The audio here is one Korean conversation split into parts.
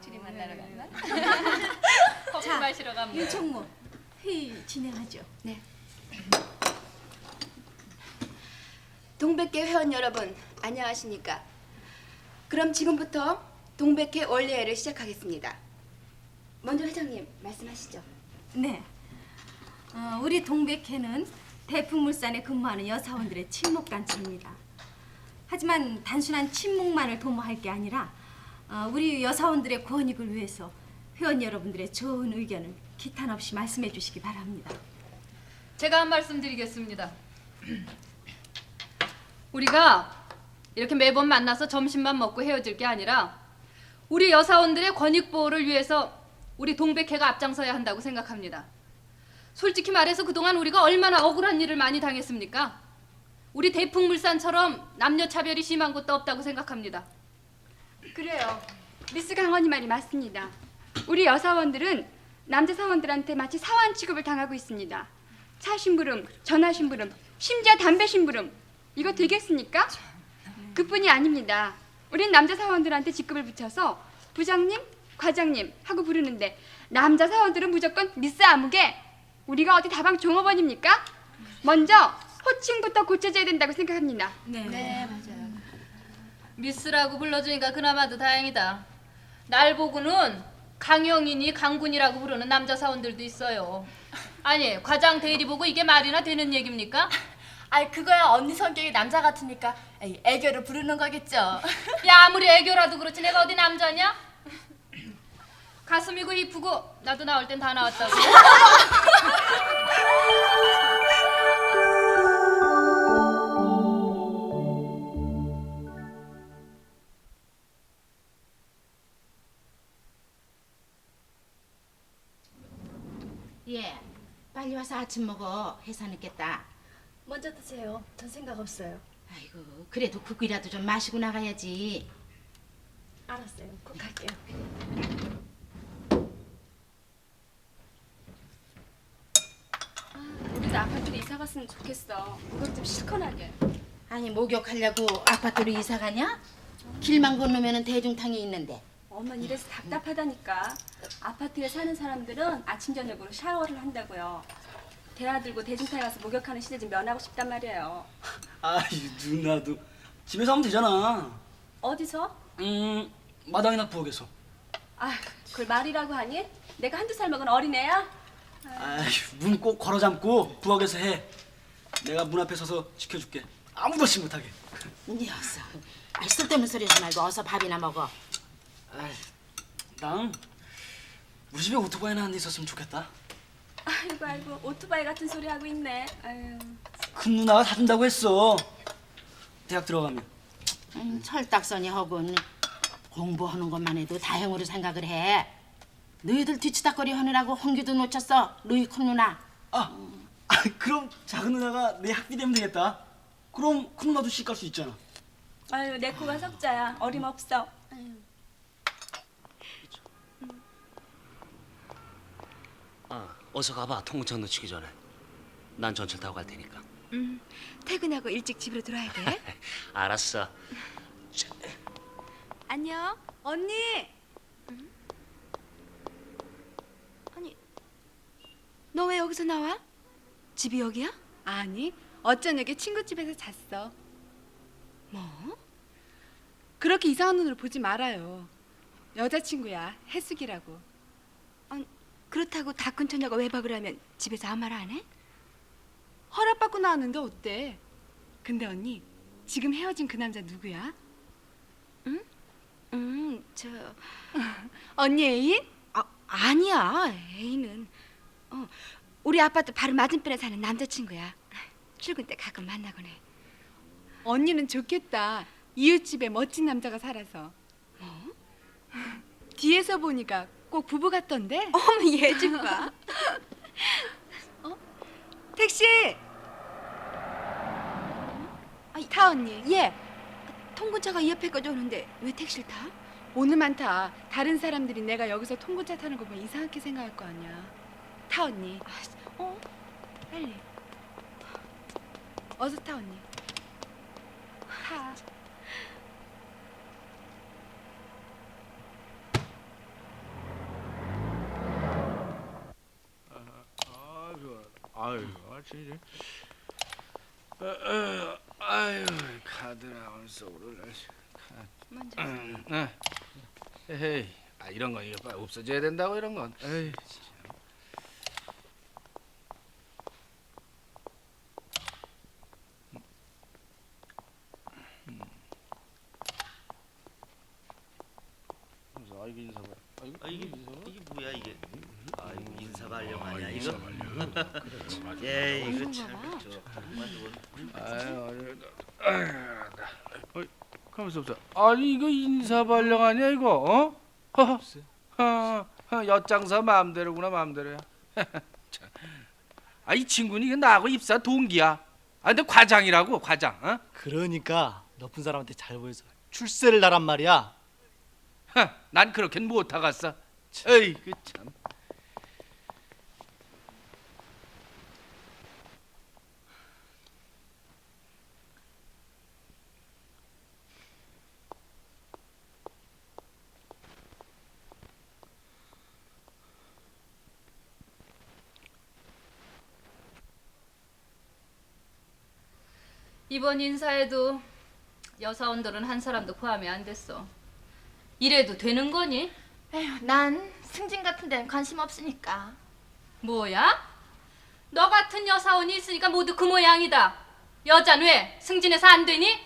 둘이 만나러 갔나? 커피 마시러 갑니다. 윤총무, 회의 진행하죠. 네. 동백회 회원 여러분, 안녕하십니까? 그럼 지금부터 동백회 원래회를 시작하겠습니다. 먼저 회장님, 말씀하시죠. 네. 우리 동백회는 대풍물산에 근무하는 여사원들의 친목단체입니다. 하지만 단순한 친목만을 도모할 게 아니라 우리 여사원들의 권익을 위해서 회원 여러분들의 좋은 의견을 기탄 없이 말씀해 주시기 바랍니다. 제가 한 말씀 드리겠습니다. 우리가 이렇게 매번 만나서 점심만 먹고 헤어질 게 아니라 우리 여사원들의 권익 보호를 위해서 우리 동백회가 앞장서야 한다고 생각합니다. 솔직히 말해서 그동안 우리가 얼마나 억울한 일을 많이 당했습니까? 우리 대풍물산처럼 남녀 차별이 심한 곳도 없다고 생각합니다. 그래요. 미스 강원이 말이 맞습니다. 우리 여사원들은 남자 사원들한테 마치 사원 취급을 당하고 있습니다. 차 심부름, 전화 심부름, 심지어 담배 심부름. 이거 되겠습니까? 그뿐이 아닙니다. 우린 남자 사원들한테 직급을 붙여서 부장님, 과장님 하고 부르는데 남자 사원들은 무조건 미스 아무개. 우리가 어디 다방 종업원입니까? 먼저 호칭부터 고쳐줘야 된다고 생각합니다. 네, 맞아요. 미스라고 불러주니까 그나마도 다행이다. 날 보고는 강영인이 강군이라고 부르는 남자 사원들도 있어요. 아니, 과장 대리 보고 이게 말이나 되는 얘기입니까? 아이 그거야 언니 성격이 남자 같으니까 애교로 부르는 거겠죠. 야, 아무리 애교라도 그렇지 내가 어디 남자냐? 가슴이고 이쁘고 나도 나올 땐 다 나왔다고. 예, 빨리 와서 아침 먹어. 회사 늦겠다. 먼저 드세요. 전 생각 없어요. 아이고, 그래도 국이라도 좀 마시고 나가야지. 알았어요. 꼭 갈게요. 우리도 아파트로 이사 갔으면 좋겠어. 목욕 좀 시원하게. 아니, 목욕하려고 아파트로 이사 가냐? 길만 건너면 대중탕이 있는데. 엄마는 이래서 답답하다니까. 아파트에 사는 사람들은 아침 저녁으로 샤워를 한다고요. 대화 들고 대중탕에 가서 목욕하는 시대 좀 면하고 싶단 말이에요. 아이 누나도 집에서 하면 되잖아. 어디서? 마당이나 부엌에서. 아, 그걸 말이라고 하니? 내가 한두 살 먹은 어린애야? 문 꼭 걸어 잠고 부엌에서 해. 내가 문 앞에 서서 지켜줄게. 아무도 씨 못하게. 녀석. 쓸데없는 소리 하지 말고 어서 밥이나 먹어. 난 우리 집에 오토바이나 한 대 있었으면 좋겠다. 아이고 오토바이 같은 소리 하고 있네. 아유. 큰 누나가 사준다고 했어. 대학 들어가면. 철딱서니 허군 공부하는 것만 해도 다행으로 생각을 해. 너희들 뒤치다거리 하느라고 홍기도 놓쳤어. 루이 큰 누나. 그럼 작은 누나가 내 학비 되면 되겠다. 그럼 큰 누나도 시 갈 수 있잖아. 아유 내 코가 석자야. 어림없어. 어서 가봐. 통근창 놓치기 전에. 난 전철 타고 갈 테니까. 퇴근하고 일찍 집으로 들어와야 돼. 알았어. 안녕, 언니. 아니, 너 왜 여기서 나와? 집이 여기야? 아니, 어쩌냐게 친구 집에서 잤어. 뭐? 그렇게 이상한 눈으로 보지 말아요. 여자친구야, 혜숙이라고. 그렇다고 다 큰 처녀가 외박을 하면 집에서 아무 말 안 해? 허락받고 나왔는데 어때? 근데 언니, 지금 헤어진 그 남자 누구야? 저 언니 애인? 아니야. 애인은 우리 아파트 바로 맞은편에 사는 남자친구야. 출근 때 가끔 만나곤 해. 언니는 좋겠다. 이웃집에 멋진 남자가 살아서. 뒤에서 보니까 꼭 부부 같던데? 어머 얘 좀 봐. 택시. 타 언니. 예. 통근차가 이 옆에까지 오는데 왜 택시를 타? 오늘만 타. 다른 사람들이 내가 여기서 통근차 타는 거 보면 이상하게 생각할 거 아니야. 타 언니. 빨리. 어서 타 언니. 타. 아유, 진짜. 아유, 카드 나온서 오늘 먼저. 헤이, 이런 건 이거 빨리 없어져야 된다고 이런 건. 에이, 이게 인사가. 이게 뭐야 이게? 이거 인사발령 아니야 이거? 예, 이거 참 가만있어 보자. 아니 이거 인사발령 아니야 이거? 엿장사 마음대로구나 마음대로야. 참. 이 친구는 이거 나하고 입사 동기야. 근데 과장이라고 과장. 그러니까 높은 사람한테 잘 보여서 출세를 나란 말이야. 난 그렇게는 못 하겠어. 에이 그 참. 이번 인사에도 여사원들은 한 사람도 포함이 안 됐어. 이래도 되는 거니? 에휴, 난 승진 같은 데는 관심 없으니까. 뭐야? 너 같은 여사원이 있으니까 모두 그 모양이다. 여잔 왜 승진해서 안 되니?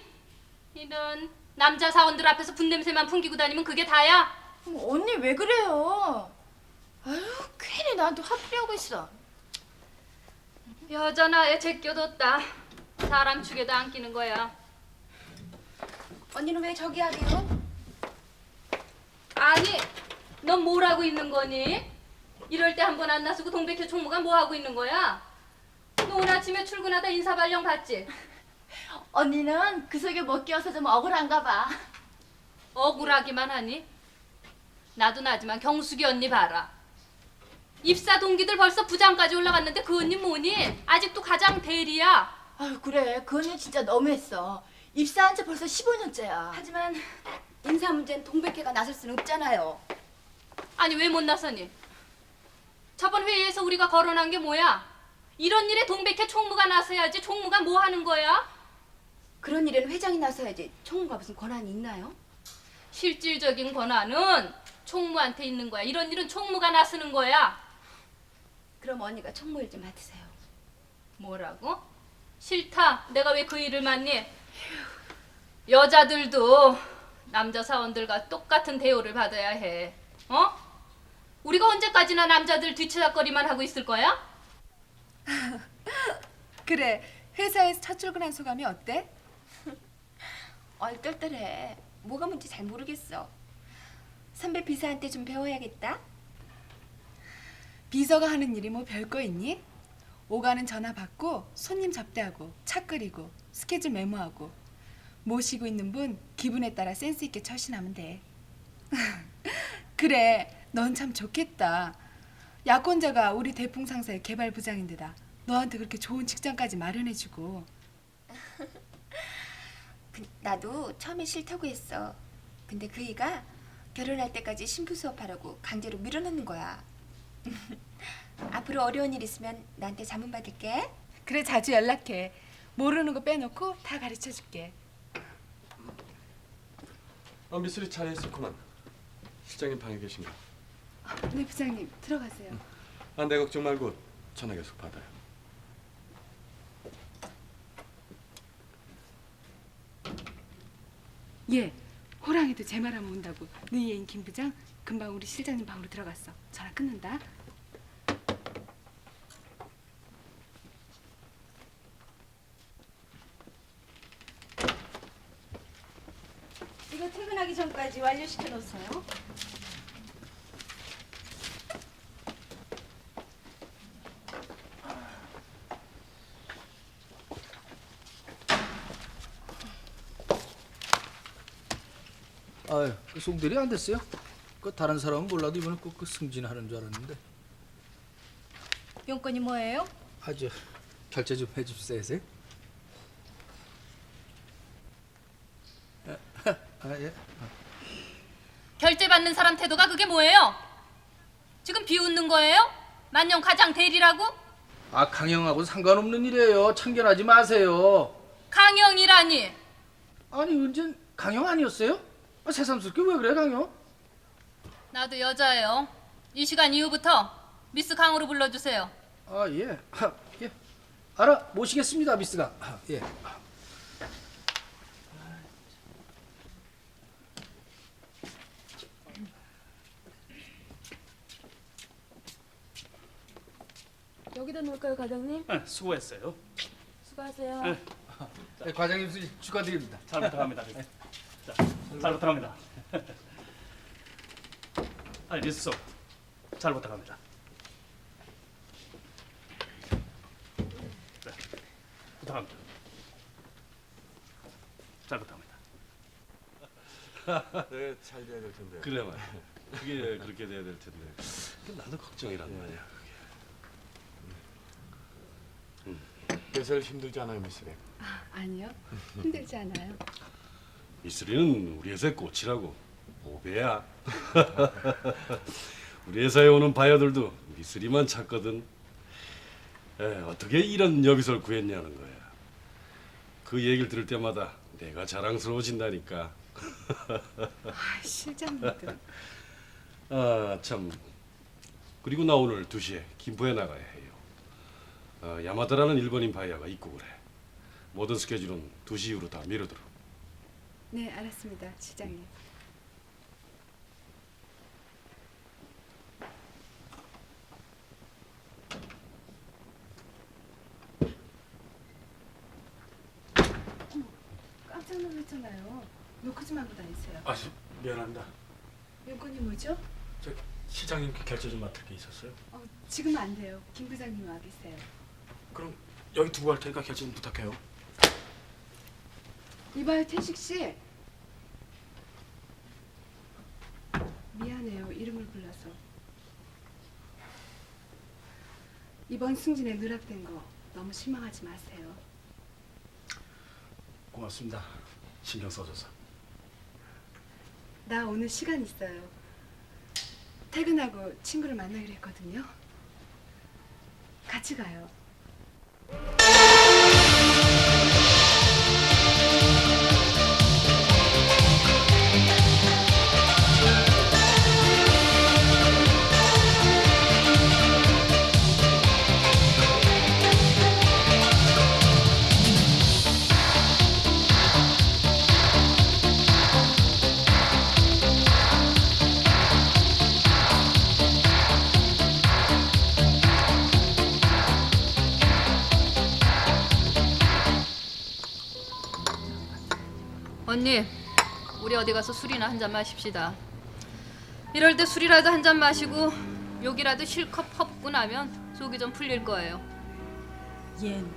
이런 남자 사원들 앞에서 분냄새만 풍기고 다니면 그게 다야? 언니 왜 그래요? 아유, 괜히 나한테 화풀이하고 있어. 여자나 애 제껴뒀다. 사람 축에도 안 끼는 거야. 언니는 왜 저기 하래요? 아니, 넌 뭘 하고 있는 거니? 이럴 때 한 번 안 나서고 동백회 총무가 뭐 하고 있는 거야? 너 오늘 아침에 출근하다 인사발령 받지? 언니는 그 속에 못 끼어서 좀 억울한가 봐. 억울하기만 하니? 나도 나지만 경숙이 언니 봐라. 입사 동기들 벌써 부장까지 올라갔는데 그 언니 뭐니? 아직도 가장 대리야. 아유, 그래. 그 언니 진짜 너무했어. 입사한 지 벌써 15년째야. 하지만 인사 문제는 동백회가 나설 수는 없잖아요. 아니 왜 못 나서니? 저번 회의에서 우리가 거론한 게 뭐야? 이런 일에 동백회 총무가 나서야지. 총무가 뭐 하는 거야? 그런 일에는 회장이 나서야지. 총무가 무슨 권한이 있나요? 실질적인 권한은 총무한테 있는 거야. 이런 일은 총무가 나서는 거야. 그럼 언니가 총무일 좀 맡으세요. 뭐라고? 싫다. 내가 왜 그 일을 맡니? 여자들도 남자 사원들과 똑같은 대우를 받아야 해. 어? 우리가 언제까지나 남자들 뒤치다거리만 하고 있을 거야? 그래, 회사에서 첫 출근한 소감이 어때? 얼떨떨해. 뭐가 뭔지 잘 모르겠어. 선배 비서한테 좀 배워야겠다. 비서가 하는 일이 뭐 별거 있니? 오가는 전화 받고 손님 접대하고 차 끓이고 스케줄 메모하고 모시고 있는 분 기분에 따라 센스 있게 처신하면 돼. 그래, 넌 참 좋겠다. 약혼자가 우리 대풍 상사의 개발 부장인데다 너한테 그렇게 좋은 직장까지 마련해주고. 나도 처음에 싫다고 했어. 근데 그 애가 결혼할 때까지 신부 수업하라고 강제로 밀어넣는 거야. 앞으로 어려운 일 있으면 나한테 자문 받을게. 그래, 자주 연락해. 모르는 거 빼놓고 다 가르쳐줄게. 미술이 차례 있었구만. 실장님 방에 계신가? 네, 부장님 들어가세요. 내 걱정 말고 전화 계속 받아요. 예, 호랑이도 제 말하면 온다고. 너희 애인 김 부장 금방 우리 실장님 방으로 들어갔어. 전화 끊는다. 이거 퇴근하기 전까지 완료시켜 놓으세요. 아유, 그 송대리 안 됐어요? 그 다른 사람은 몰라도 이번에 꼭 그 승진하는 줄 알았는데. 용건이 뭐예요? 아주 결제 좀 해줍세요. 예. 결제 받는 사람 태도가 그게 뭐예요? 지금 비웃는 거예요? 만년 과장 대리라고? 강영하고 상관없는 일이에요. 참견하지 마세요. 강영이라니. 아니, 은진 강영 아니었어요? 새삼스럽게 왜 그래, 강영? 나도 여자예요. 이 시간 이후부터 미스 강으로 불러주세요. 예. 예. 알아, 모시겠습니다, 미스가. 예. 여기다 놓을까요, 과장님? 수고했어요. 수고하세요. 네, 과장님 수진 축하드립니다. 잘 부탁합니다. 자, 잘 부탁합니다. 아니, 리스소, 잘 부탁합니다. 네, 부탁합니다. 잘 부탁합니다. 네, 잘 돼야 될 텐데. 그래 말이야. 그게 그렇게 돼야 될 텐데. 나도 걱정이란 말이야. 그래서 힘들지 않아요, 미스백? 아니요, 힘들지 않아요. 미쓰리는 우리 회사의 꽃이라고. 오배야. 우리 회사에 오는 바이어들도 미쓰리만 찾거든. 어떻게 이런 여비서를 구했냐는 거야. 그 얘기를 들을 때마다 내가 자랑스러워진다니까. 실장님들. 참. 그리고 나 오늘 2시에 김포에 나가야 해요. 야마다라는 일본인 바이어가 입국을 해. 모든 스케줄은 2시 이후로 다 미뤄들어. 네, 알았습니다, 실장님. 어머, 깜짝 놀랐잖아요. 놓고 좀 하고 다니세요. 미안합니다. 용건이 뭐죠? 저 시장님께 결제 좀 맡을 게 있었어요. 지금은 안 돼요. 김 부장님 와 계세요. 그럼 여기 두고 갈 테니까 결제 좀 부탁해요. 이봐요, 태식 씨. 미안해요, 이름을 불러서. 이번 승진에 누락된 거 너무 실망하지 마세요. 고맙습니다. 신경 써줘서. 나 오늘 시간 있어요. 퇴근하고 친구를 만나기로 했거든요. 같이 가요. 언니, 우리 어디 가서 술이나 한 잔 마십시다. 이럴 때 술이라도 한 잔 마시고 욕이라도 실컷 퍼붓고 나면 속이 좀 풀릴 거예요. 얘는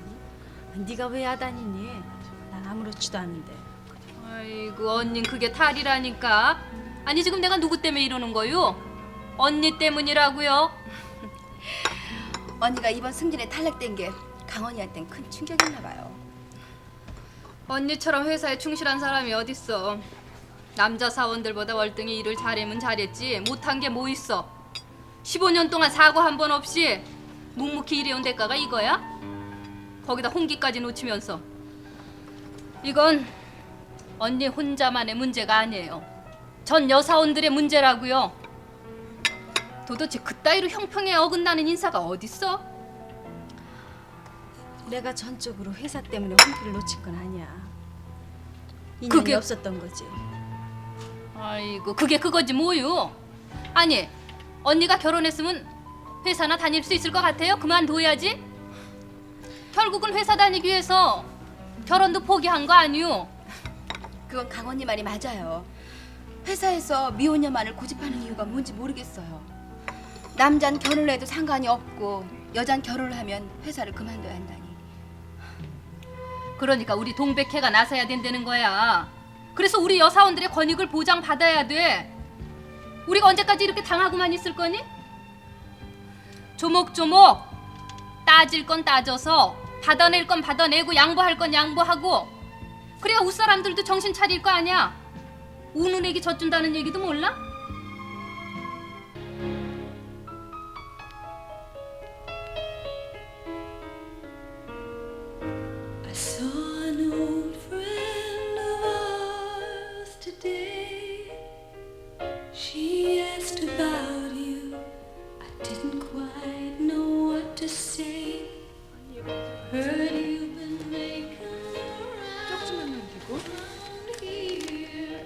네가 왜 야단이니? 난 아무렇지도 않은데. 아이고 언닌 그게 탈이라니까. 아니 지금 내가 누구 때문에 이러는 거요? 언니 때문이라고요. 언니가 이번 승진에 탈락된 게 강원이한텐 큰 충격이나 봐요. 언니처럼 회사에 충실한 사람이 어딨어. 남자 사원들보다 월등히 일을 잘하면 잘했지 못한 게 뭐 있어. 15년 동안 사고 한 번 없이 묵묵히 일해온 대가가 이거야? 거기다 홍기까지 놓치면서. 이건 언니 혼자만의 문제가 아니에요. 전 여사원들의 문제라고요. 도대체 그따위로 형평에 어긋나는 인사가 어딨어? 내가 전적으로 회사 때문에 홍기를 놓친 건 아니야. 인연이 그게- 없었던 거지. 아이고 그게 그거지 뭐요. 아니 언니가 결혼했으면 회사나 다닐 수 있을 것 같아요? 그만둬야지. 결국은 회사 다니기 위해서 결혼도 포기한 거 아니요? 그건 강원이 말이 맞아요. 회사에서 미혼녀만을 고집하는 이유가 뭔지 모르겠어요. 남잔 결혼을 해도 상관이 없고 여잔 결혼을 하면 회사를 그만둬야 한다니. 그러니까 우리 동백회가 나서야 된다는 거야. 그래서 우리 여사원들의 권익을 보장받아야 돼. 우리가 언제까지 이렇게 당하고만 있을 거니? 조목조목 따질 건 따져서 받아낼 건 받아내고 양보할 건 양보하고 그래야 웃사람들도 정신 차릴 거 아니야. 우는 애기 젖준다는 얘기도 몰라? I saw an old friend of ours today. She asked about you. I didn't quite know what to say. Heard you've been making around here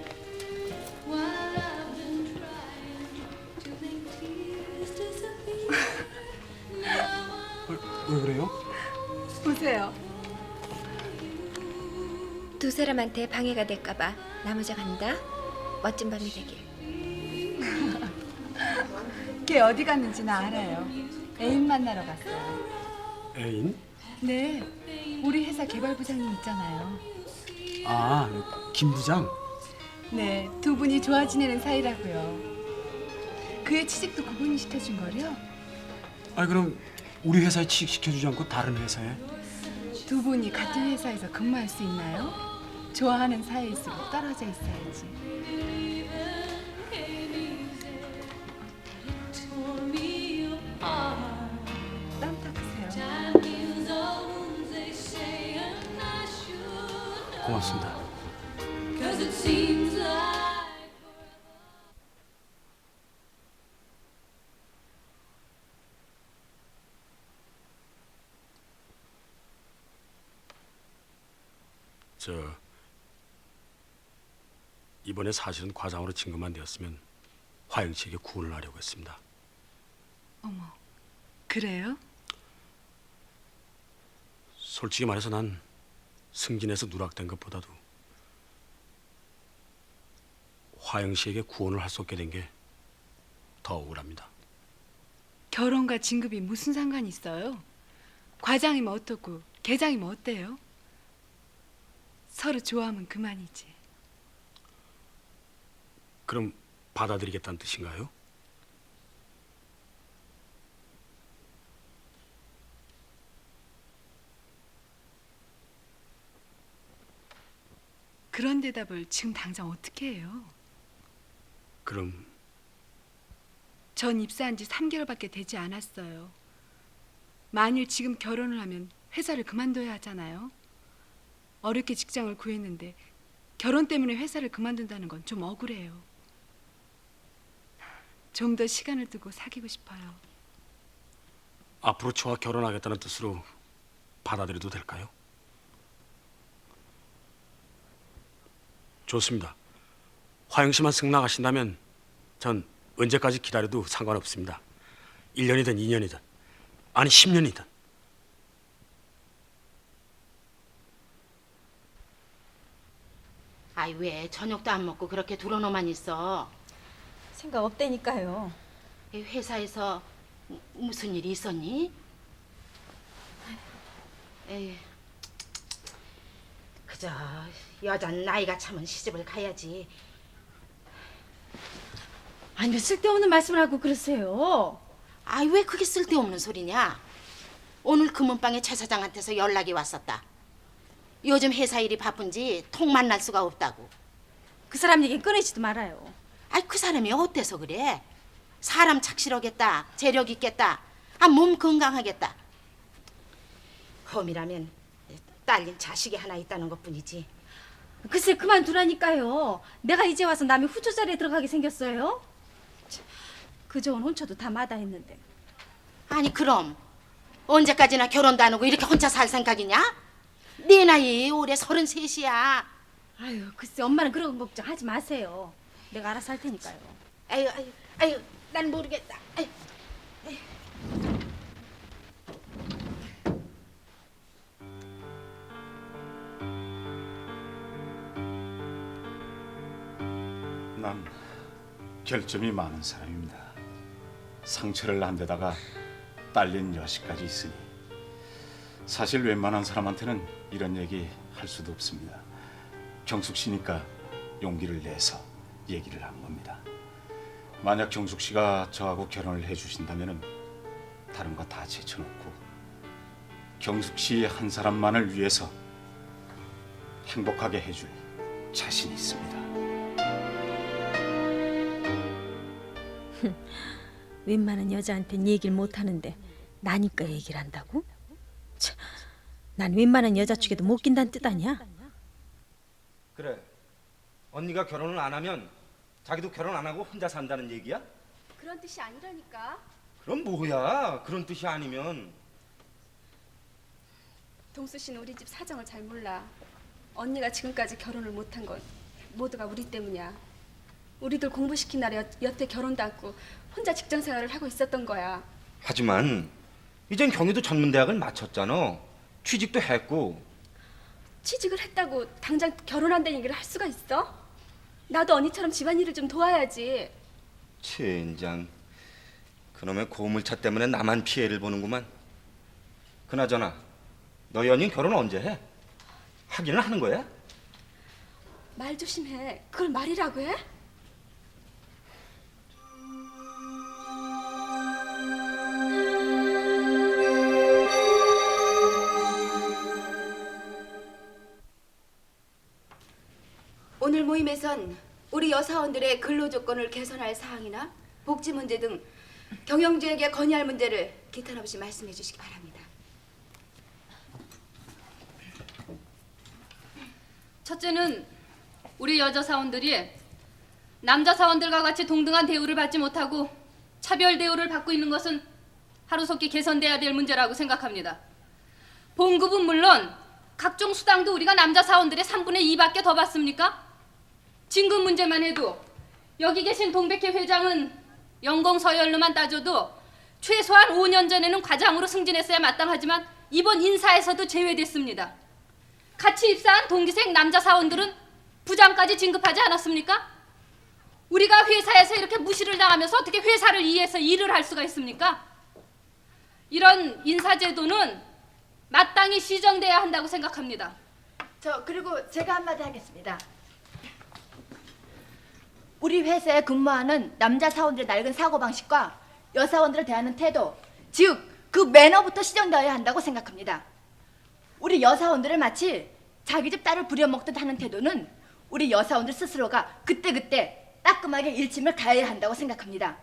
while I've been trying to make tears disappear. 왜 그래요? 보세요. 두 사람한테 방해가 될까봐 나 먼저 간다. 멋진 밤이 되길. 걔 어디 갔는지 나 알아요. 애인 만나러 갔어요. 애인? 네, 우리 회사 개발부장님 있잖아요. 아, 김 부장? 네, 두 분이 좋아 지내는 사이라고요. 그의 취직도 그분이 시켜준 거요? 아, 그럼 우리 회사에 취직시켜주지 않고 다른 회사에? 두 분이 같은 회사에서 근무할 수 있나요? 좋아하는 사이일수록 떨어져 있어야지. 땀 닦으세요. 고맙습니다. Cause it seems like 이번에 사실은 과장으로 진급만 되었으면 화영 씨에게 구원을 하려고 했습니다. 어머, 그래요? 솔직히 말해서 난 승진해서 누락된 것보다도 화영 씨에게 구원을 할 수 없게 된 게 더 억울합니다. 결혼과 진급이 무슨 상관이 있어요? 과장이면 어떻고 계장이면 어때요? 서로 좋아하면 그만이지. 그럼 받아들이겠다는 뜻인가요? 그런 대답을 지금 당장 어떻게 해요? 그럼 전 입사한 지 3개월밖에 되지 않았어요. 만일 지금 결혼을 하면 회사를 그만둬야 하잖아요. 어렵게 직장을 구했는데 결혼 때문에 회사를 그만둔다는 건 좀 억울해요. 좀 더 시간을 두고 사귀고 싶어요. 앞으로 저와 결혼하겠다는 뜻으로 받아들여도 될까요? 좋습니다. 화영 씨만 승낙하신다면 전 언제까지 기다려도 상관없습니다. 1년이든 2년이든 아니 10년이든. 아이 왜 저녁도 안 먹고 그렇게 들어놓만 있어? 생각 없다니까요. 이 회사에서 무슨 일이 있었니? 에이, 그저 여잔 나이가 차면 시집을 가야지. 아니 왜 쓸데없는 말씀을 하고 그러세요? 아이 왜 그게 쓸데없는 소리냐? 오늘 금은방에 최 사장한테서 연락이 왔었다. 요즘 회사 일이 바쁜지 통 만날 수가 없다고. 그 사람 얘기 꺼내지도 말아요. 아이 그 사람이 어때서 그래? 사람 착실하겠다, 재력 있겠다, 몸 건강하겠다. 험이라면 딸린 자식이 하나 있다는 것뿐이지. 글쎄 그만두라니까요. 내가 이제 와서 남의 후조 자리에 들어가게 생겼어요? 참, 그 좋은 혼처도 다 마다했는데. 아니 그럼 언제까지나 결혼도 안 하고 이렇게 혼자 살 생각이냐? 내 나이 올해 33이야. 아유 글쎄 엄마는 그런 걱정 하지 마세요. 내가 알아서 할 테니까요. 아유, 난 모르겠다. 아유. 난 결점이 많은 사람입니다. 상처를 난 데다가 딸린 여식까지 있으니 사실 웬만한 사람한테는 이런 얘기 할 수도 없습니다. 경숙 씨니까 용기를 내서 얘기를 한 겁니다. 만약 경숙 씨가 저하고 결혼을 해주신다면은 다른 거 다 제쳐놓고 경숙 씨 한 사람만을 위해서 행복하게 해줄 자신이 있습니다. 웬만한 여자한텐 얘기를 못하는데 나니까 얘기를 한다고? 참, 난 웬만한 여자 축에도 못 낀다는 뜻 아니야? 그래. 언니가 결혼을 안 하면 자기도 결혼 안 하고 혼자 산다는 얘기야? 그런 뜻이 아니라니까. 그럼 뭐야? 그런 뜻이 아니면. 동수 씨는 우리 집 사정을 잘 몰라. 언니가 지금까지 결혼을 못한 건 모두가 우리 때문이야. 우리들 공부시킨 날에 여태 결혼도 않고 혼자 직장 생활을 하고 있었던 거야. 하지만 이젠 경희도 전문대학을 마쳤잖아. 취직도 했고. 취직을 했다고 당장 결혼한다는 얘기를 할 수가 있어? 나도 언니처럼 집안일을 좀 도와야지. 젠장. 그놈의 고물차 때문에 나만 피해를 보는구만. 그나저나 너희 언니는 결혼 언제 해? 하기는 하는 거야? 말 조심해. 그걸 말이라고 해? 오늘 모임에선 우리 여사원들의 근로 조건을 개선할 사항이나 복지 문제 등 경영주에게 건의할 문제를 기탄 없이 말씀해 주시기 바랍니다. 첫째는 우리 여자 사원들이 남자 사원들과 같이 동등한 대우를 받지 못하고 차별 대우를 받고 있는 것은 하루속히 개선돼야 될 문제라고 생각합니다. 봉급은 물론 각종 수당도 우리가 남자 사원들의 3분의 2밖에 더 받습니까? 진급 문제만 해도 여기 계신 동백회 회장은 연공 서열로만 따져도 최소한 5년 전에는 과장으로 승진했어야 마땅하지만 이번 인사에서도 제외됐습니다. 같이 입사한 동기생 남자 사원들은 부장까지 진급하지 않았습니까? 우리가 회사에서 이렇게 무시를 당하면서 어떻게 회사를 이해해서 일을 할 수가 있습니까? 이런 인사제도는 마땅히 시정돼야 한다고 생각합니다. 그리고 제가 한마디 하겠습니다. 우리 회사에 근무하는 남자 사원들의 낡은 사고방식과 여사원들을 대하는 태도, 즉 그 매너부터 시정되어야 한다고 생각합니다. 우리 여사원들을 마치 자기 집 딸을 부려먹듯 하는 태도는 우리 여사원들 스스로가 그때그때 따끔하게 일침을 가해야 한다고 생각합니다.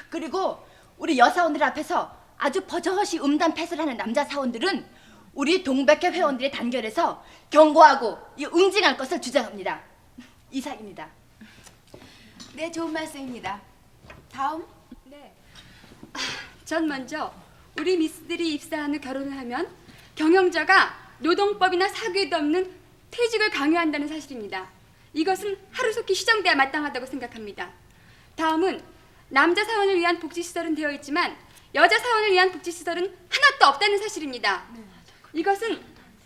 그리고 우리 여사원들 앞에서 아주 버젓이 음담패스를 하는 남자 사원들은 우리 동백회 회원들의 단결에서 경고하고 응징할 것을 주장합니다. 이상입니다. 네, 좋은 말씀입니다. 다음. 네. 전 먼저 우리 미스들이 입사한 후 결혼을 하면 경영자가 노동법이나 사교에도 없는 퇴직을 강요한다는 사실입니다. 이것은 하루속히 시정돼야 마땅하다고 생각합니다. 다음은 남자 사원을 위한 복지시설은 되어 있지만 여자 사원을 위한 복지시설은 하나도 없다는 사실입니다. 이것은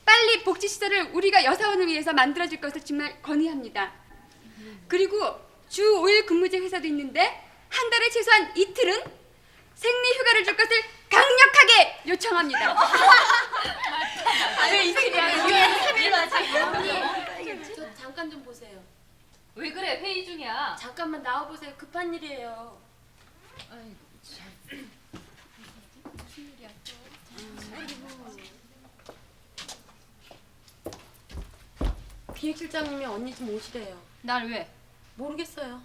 빨리 복지시설을 우리가 여사원을 위해서 만들어줄 것을 정말 건의합니다. 그리고 주 5일 근무제 회사도 있는데 한 달에 최소한 이틀은 생리휴가를 줄 것을 강력하게 요청합니다. 왜 이틀이야? 저 잠깐 좀 보세요. 왜 그래? 회의 중이야. 잠깐만 나와 보세요. 급한 일이에요. 아이고 참. 무슨 일이야 또? 기획실장님이 언니 좀 오시래요. 날 왜? 모르겠어요.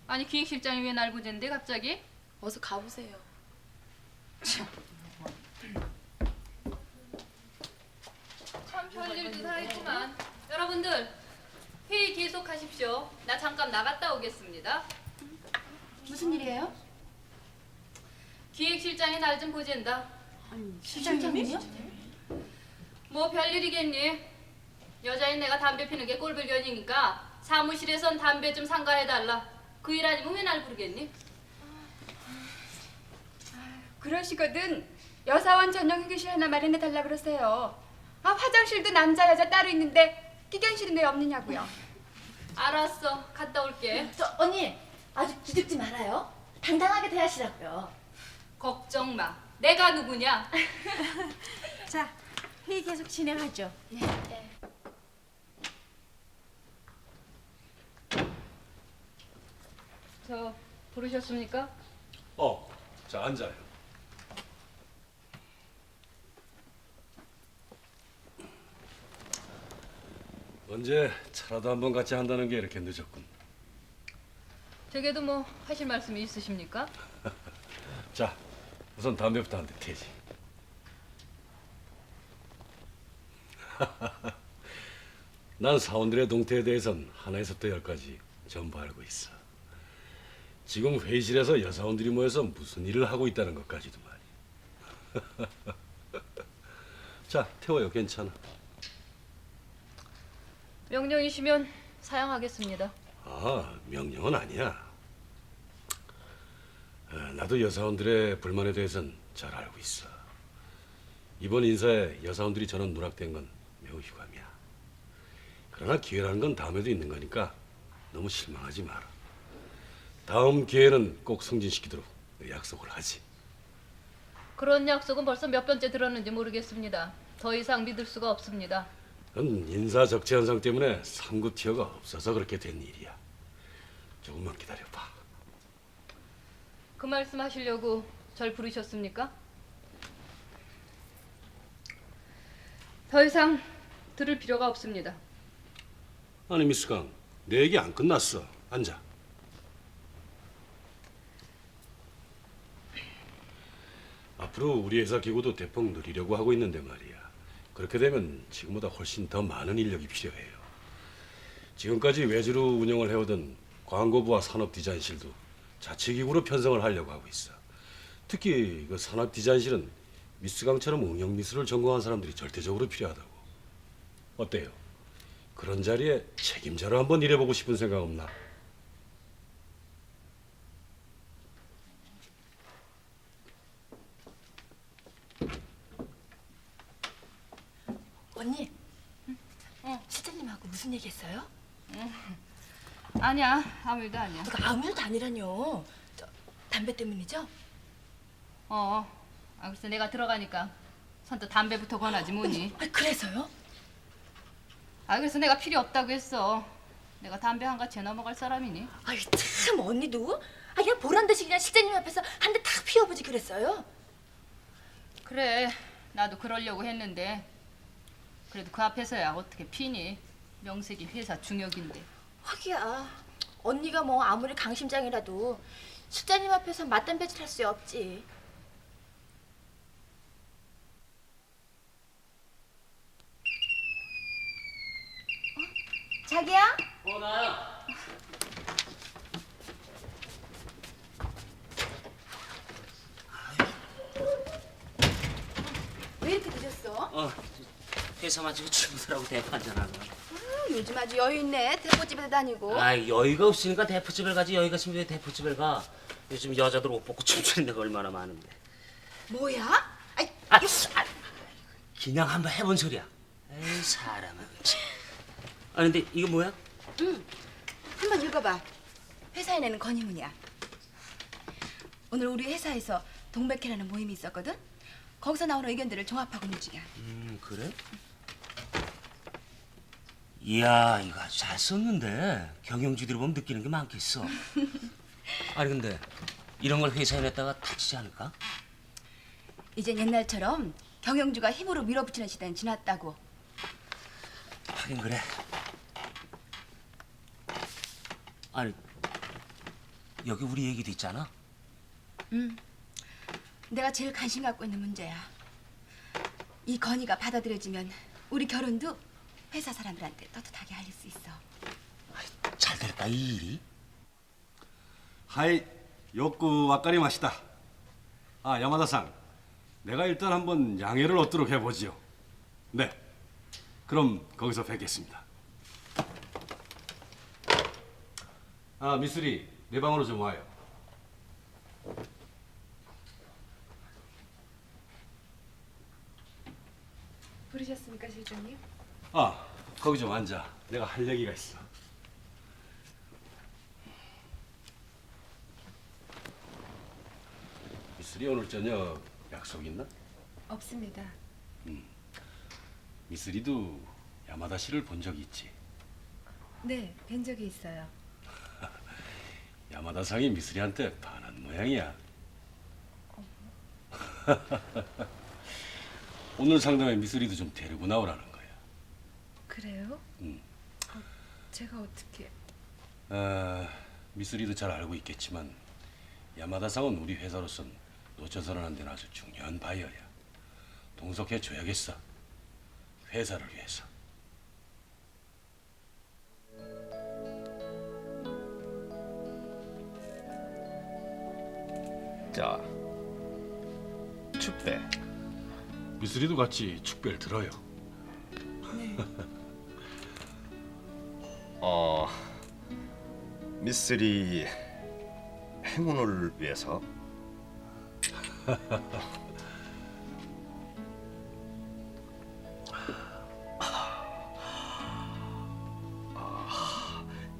아니 기획실장이 왜 날 보는데 갑자기? 어서 가보세요. 참 별일도 다 있구만. 여러분들 회의 계속하십시오. 나 잠깐 나갔다 오겠습니다. 무슨 일이에요? 기획실장이 날 좀 보젠다. 실장님이요? 뭐 별일이겠니? 여자인 내가 담배 피는 게 꼴불견이니까 사무실에선 담배 좀 상가해달라. 그 일 아니면 왜 날 부르겠니? 그러시거든 여사원 전용 휴게실 하나 마련해 달라 그러세요. 아 화장실도 남자 여자 따로 있는데 기견실은 왜 없느냐고요. 알았어. 갔다 올게. 저 언니 아주 기죽지 말아요. 당당하게 대하시라고요. 걱정 마. 내가 누구냐? 자, 회의 계속 진행하죠. 저 부르셨습니까? 자 앉아요. 언제 차라도 한번 같이 한다는 게 이렇게 늦었군. 제게도 뭐 하실 말씀이 있으십니까? 자, 우선 담배부터 한 대 태지. 난 사원들의 동태에 대해선 하나에서부터 열까지 전부 알고 있어. 지금 회의실에서 여사원들이 모여서 무슨 일을 하고 있다는 것까지도 말이야. 자, 태워요. 괜찮아. 명령이시면 사양하겠습니다. 아, 명령은 아니야. 나도 여사원들의 불만에 대해서는 잘 알고 있어. 이번 인사에 여사원들이 전원 누락된 건 매우 유감이야. 그러나 기회라는 건 다음에도 있는 거니까 너무 실망하지 마라. 다음 기회는 꼭 승진시키도록 약속을 하지. 그런 약속은 벌써 몇 번째 들었는지 모르겠습니다. 더 이상 믿을 수가 없습니다. 그건 인사 적재 현상 때문에 3급 티어가 없어서 그렇게 된 일이야. 조금만 기다려봐. 그 말씀 하시려고 절 부르셨습니까? 더 이상 들을 필요가 없습니다. 아니 미스 강, 내 얘기 안 끝났어. 앉아. 앞으로 우리 회사 기구도 대폭 늘리려고 하고 있는데 말이야. 그렇게 되면 지금보다 훨씬 더 많은 인력이 필요해요. 지금까지 외주로 운영을 해오던 광고부와 산업디자인실도 자치기구로 편성을 하려고 하고 있어. 특히 그 산업디자인실은 미스 강처럼 응용미술을 전공한 사람들이 절대적으로 필요하다고. 어때요? 그런 자리에 책임자로 한번 일해보고 싶은 생각 없나? 언니, 실장님하고 무슨 얘기했어요? 아니야, 아무 일도 아니야. 아무 일도 아니라뇨. 담배 때문이죠? 글쎄 내가 들어가니까 선뜻 담배부터 권하지 뭐니. 그래서요? 그래서 내가 필요 없다고 했어. 내가 담배 한 가채 넘어갈 사람이니. 아이 참 언니도 그냥 보란 듯이 그냥 실장님 앞에서 한 대 탁 피워보지 그랬어요? 그래, 나도 그러려고 했는데 그래도 그 앞에서야 어떻게 피니. 명색이 회사 중역인데. 하기야 언니가 뭐 아무리 강심장이라도 실장님 앞에서 맞담배질 할 수 없지. 자기야? 나야. 왜 이렇게 늦었어? 회사 마치고 친구들하고 대파 한잔하고. 요즘 아주 여유 있네. 대포집에 다니고. 여유가 없으니까 대포집을 가지. 여유가 있으면 왜 대포집을 가? 요즘 여자들 옷 벗고 춤추는 데가 얼마나 많은데. 뭐야? 그냥 한번 해본 소리야. 에이 사람은. 아 근데 이거 뭐야? 응. 한번 읽어봐. 회사에 내는 건의문이야. 오늘 우리 회사에서 동백회라는 모임이 있었거든. 거기서 나오는 의견들을 종합하고 있는 중이야. 그래? 이야 이거 아주 잘 썼는데 경영주들이 보면 느끼는 게 많겠어. 아니 근데 이런 걸 회사에 냈다가 다치지 않을까? 이젠 옛날처럼 경영주가 힘으로 밀어붙이는 시대는 지났다고. 하긴 그래. 아니 여기 우리 얘기도 있잖아. 내가 제일 관심 갖고 있는 문제야. 이 건의가 받아들여지면 우리 결혼도 회사 사람들한테 떳떳하게 알릴 수 있어. 잘 될까 이 일이? 하이, 요꾸 와까리 마시다. 아, 야마다상, 내가 일단 한번 양해를 얻도록 해보지요. 네, 그럼 거기서 뵙겠습니다. 아, 미쓰리, 내 방으로 좀 와요. 부르셨습니까, 실장님? 아, 거기 좀 앉아. 내가 할 얘기가 있어. 미쓰리 오늘 저녁 약속 있나? 없습니다. 미쓰리도 야마다 씨를 본 적이 있지. 네, 뵌 적이 있어요. 야마다상이 미쓰리한테 반한 모양이야. 오늘 상담에 미쓰리도 좀 데리고 나오라는 거야. 그래요? 제가 어떻게... 미쓰리도 잘 알고 있겠지만 야마다상은 우리 회사로선 놓쳐서는 안 되는 아주 중요한 바이어야. 동석해 줘야겠어. 회사를 위해서. 자, 축배. 미쓰리도 같이 축배를 들어요. 네. 미쓰리 행운을 위해서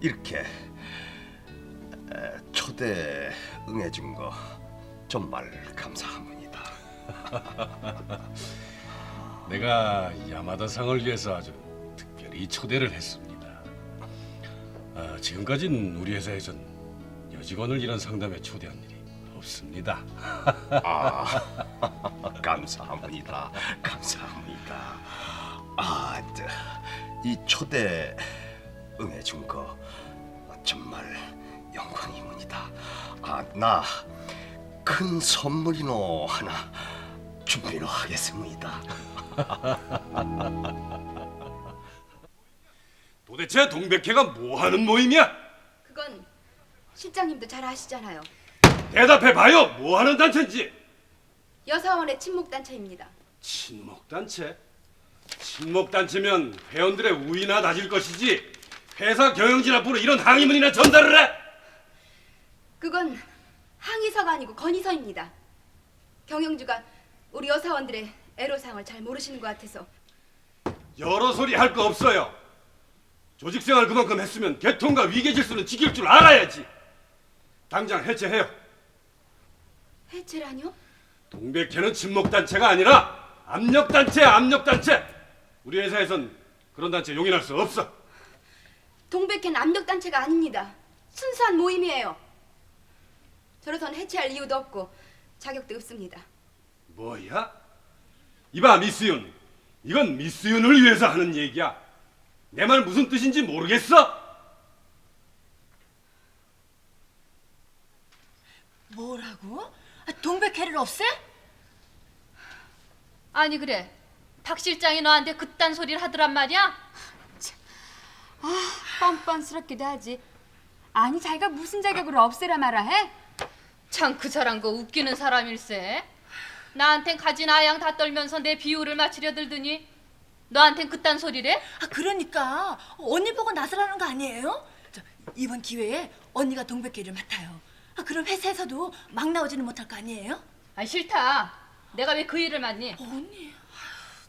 이렇게 초대 응해준 거 정말 감사합니다. 내가 야마다상을 위해서 아주 특별히 초대를 했습니다. 지금까지는 우리 회사에선 여직원을 이런 상담에 초대한 일이 없습니다. 감사합니다. 감사합니다. 이 초대 응해준 거 정말 영광입니다. 나 큰 선물이노 하나 준비로 하겠습니다. 도대체 동백회가 뭐 하는 모임이야? 그건 실장님도 잘 아시잖아요. 대답해 봐요. 뭐 하는 단체인지. 여사원의 친목단체입니다. 친목단체? 친목단체면 회원들의 우위나 낮을 것이지 회사 경영진 앞으로 이런 항의문이나 전달을 해? 그건 항의서가 아니고 건의서입니다. 경영주가 우리 여사원들의 애로사항을 잘 모르시는 것 같아서. 여러 소리 할 거 없어요. 조직생활 그만큼 했으면 개통과 위계질서는 지킬 줄 알아야지. 당장 해체해요. 해체라뇨? 동백회는 친목단체가 아니라 압력단체야, 압력단체. 우리 회사에선 그런 단체 용인할 수 없어. 동백회는 압력단체가 아닙니다. 순수한 모임이에요. 저로선 해체할 이유도 없고 자격도 없습니다. 뭐야? 이봐 미스윤, 이건 미스윤을 위해서 하는 얘기야. 내 말 무슨 뜻인지 모르겠어? 뭐라고? 동백회를 없애? 아니 그래. 박 실장이 너한테 그딴 소리를 하더란 말이야? 뻔뻔스럽기도 하지. 아니 자기가 무슨 자격으로 없애라 말아 해? 참 그 사람 거 웃기는 사람일세. 나한텐 가진 아양 다 떨면서 내 비유를 맞추려 들더니 너한텐 그딴 소리래? 그러니까 언니 보고 나서라는 거 아니에요? 이번 기회에 언니가 동백회를 맡아요. 그럼 회사에서도 막 나오지는 못할 거 아니에요? 싫다. 내가 왜 그 일을 맡니? 언니.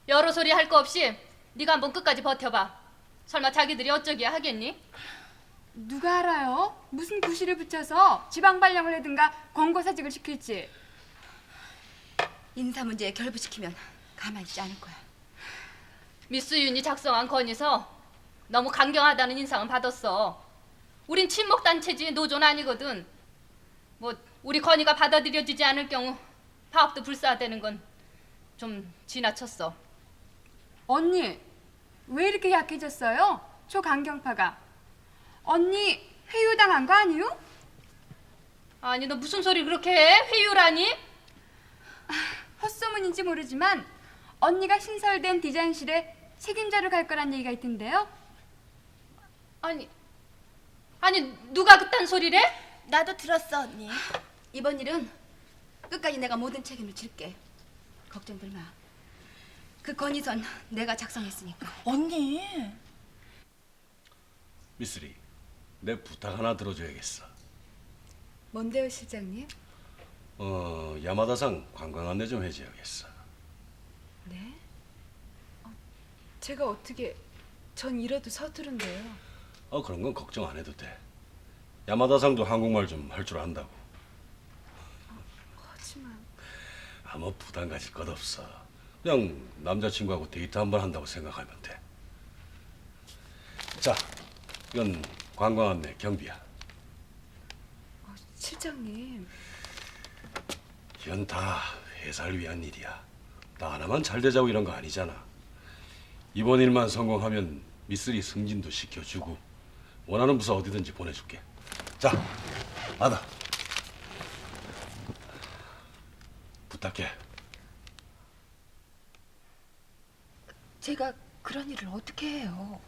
여러 소리 할 거 없이 네가 한번 끝까지 버텨봐. 설마 자기들이 어쩌기야 하겠니? 누가 알아요? 무슨 구실을 붙여서 지방 발령을 하든가 권고사직을 시킬지. 인사 문제에 결부시키면 가만히 있지 않을 거야. 미스 윤이 작성한 건에서 너무 강경하다는 인상은 받았어. 우린 친목단체지 노조는 아니거든. 뭐 우리 건이가 받아들여주지 않을 경우 파업도 불사되는 건 좀 지나쳤어. 언니, 왜 이렇게 약해졌어요? 초강경파가. 언니 회유당한 거 아니요? 아니 너 무슨 소리 그렇게 해? 회유라니? 헛소문인지 모르지만 언니가 신설된 디자인실에 책임자로 갈 거란 얘기가 있던데요. 아니 누가 그딴 소리를 해? 나도 들었어, 언니. 이번 일은 끝까지 내가 모든 책임을 질게. 걱정들 마. 그 건의선 내가 작성했으니까. 언니. 미쓰리, 내 부탁 하나 들어줘야겠어. 뭔데요, 실장님? 야마다상 관광 안내 좀 해줘야겠어. 네? 제가 어떻게... 전 이러도 서투른데요. 그런 건 걱정 안 해도 돼. 야마다상도 한국말 좀 할 줄 안다고. 하지만... 아무 부담 가질 것 없어. 그냥 남자친구하고 데이트 한번 한다고 생각하면 돼. 자, 이건 관광 안내 경비야. 실장님... 이건 다 회사를 위한 일이야. 나 하나만 잘 되자고 이런 거 아니잖아. 이번 일만 성공하면 미쓰리 승진도 시켜주고 원하는 부서 어디든지 보내줄게. 자, 받아. 부탁해. 제가 그런 일을 어떻게 해요?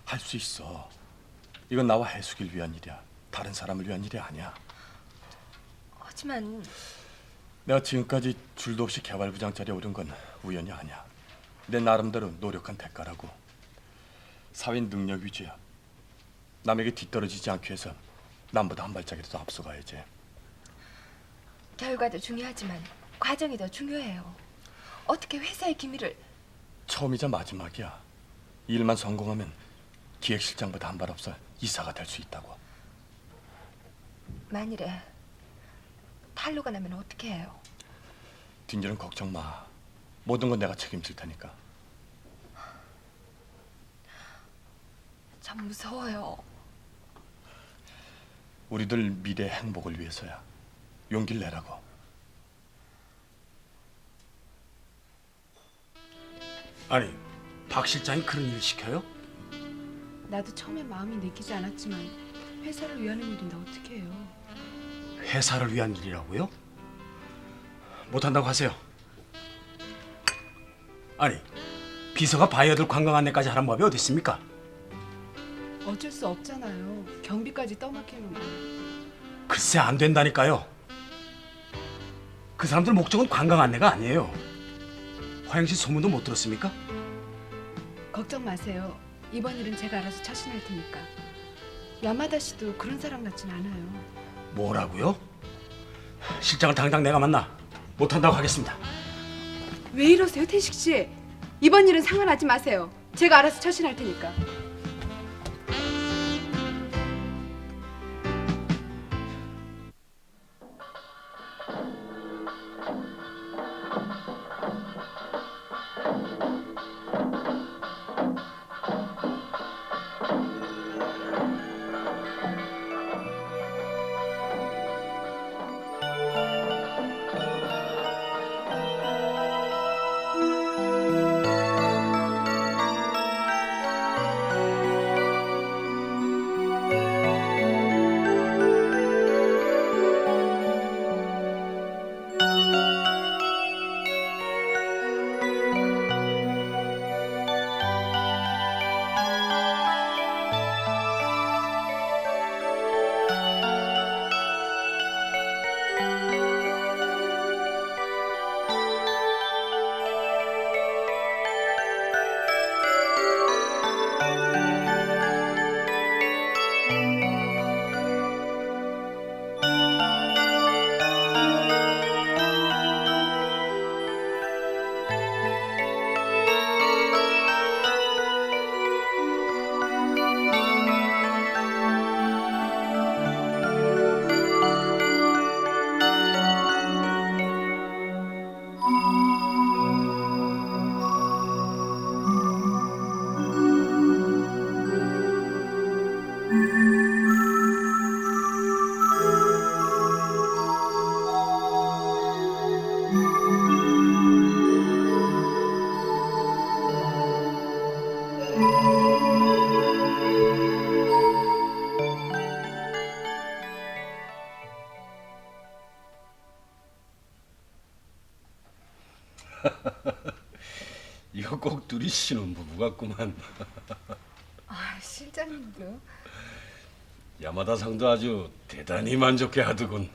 할 수 있어. 이건 나와 해숙이를 위한 일이야. 다른 사람을 위한 일이 아니야. 하지만 내가 지금까지 줄도 없이 개발부장 자리에 오른 건 우연이 아니야. 내 나름대로 노력한 대가라고. 사회는 능력 위주야. 남에게 뒤떨어지지 않기 위해서 남보다 한 발짝이라도 앞서가야지. 결과도 중요하지만 과정이 더 중요해요. 어떻게 회사의 기밀을... 처음이자 마지막이야. 이 일만 성공하면 기획실장보다 한 발 앞서 이사가 될 수 있다고. 만일에 탈로가 나면 어떻게 해요? 뒷일은 걱정 마. 모든 건 내가 책임질 테니까. 참 무서워요. 우리들 미래 행복을 위해서야. 용기를 내라고. 아니, 박 실장이 그런 일을 시켜요? 나도 처음에 마음이 내키지 않았지만 회사를 위하는 일인데 어떻게 해요? 회사를 위한 일이라고요? 못한다고 하세요. 아니, 비서가 바이어들 관광 안내까지 하란 법이 어디 있습니까? 어쩔 수 없잖아요. 경비까지 떠맡기는 거. 글쎄 안 된다니까요. 그 사람들 목적은 관광 안내가 아니에요. 화영씨 소문도 못 들었습니까? 걱정 마세요. 이번 일은 제가 알아서 처신할 테니까. 야마다 씨도 그런 사람 같진 않아요. 뭐라고요? 실장을 당장 내가 만나 못한다고 하겠습니다. 왜 이러세요, 태식 씨? 이번 일은 상관하지 마세요. 제가 알아서 처신할 테니까. 이거 꼭 둘이 신혼부부 같구만. 아, 실장님도. 야마다상도 아주 대단히 만족해 하더군.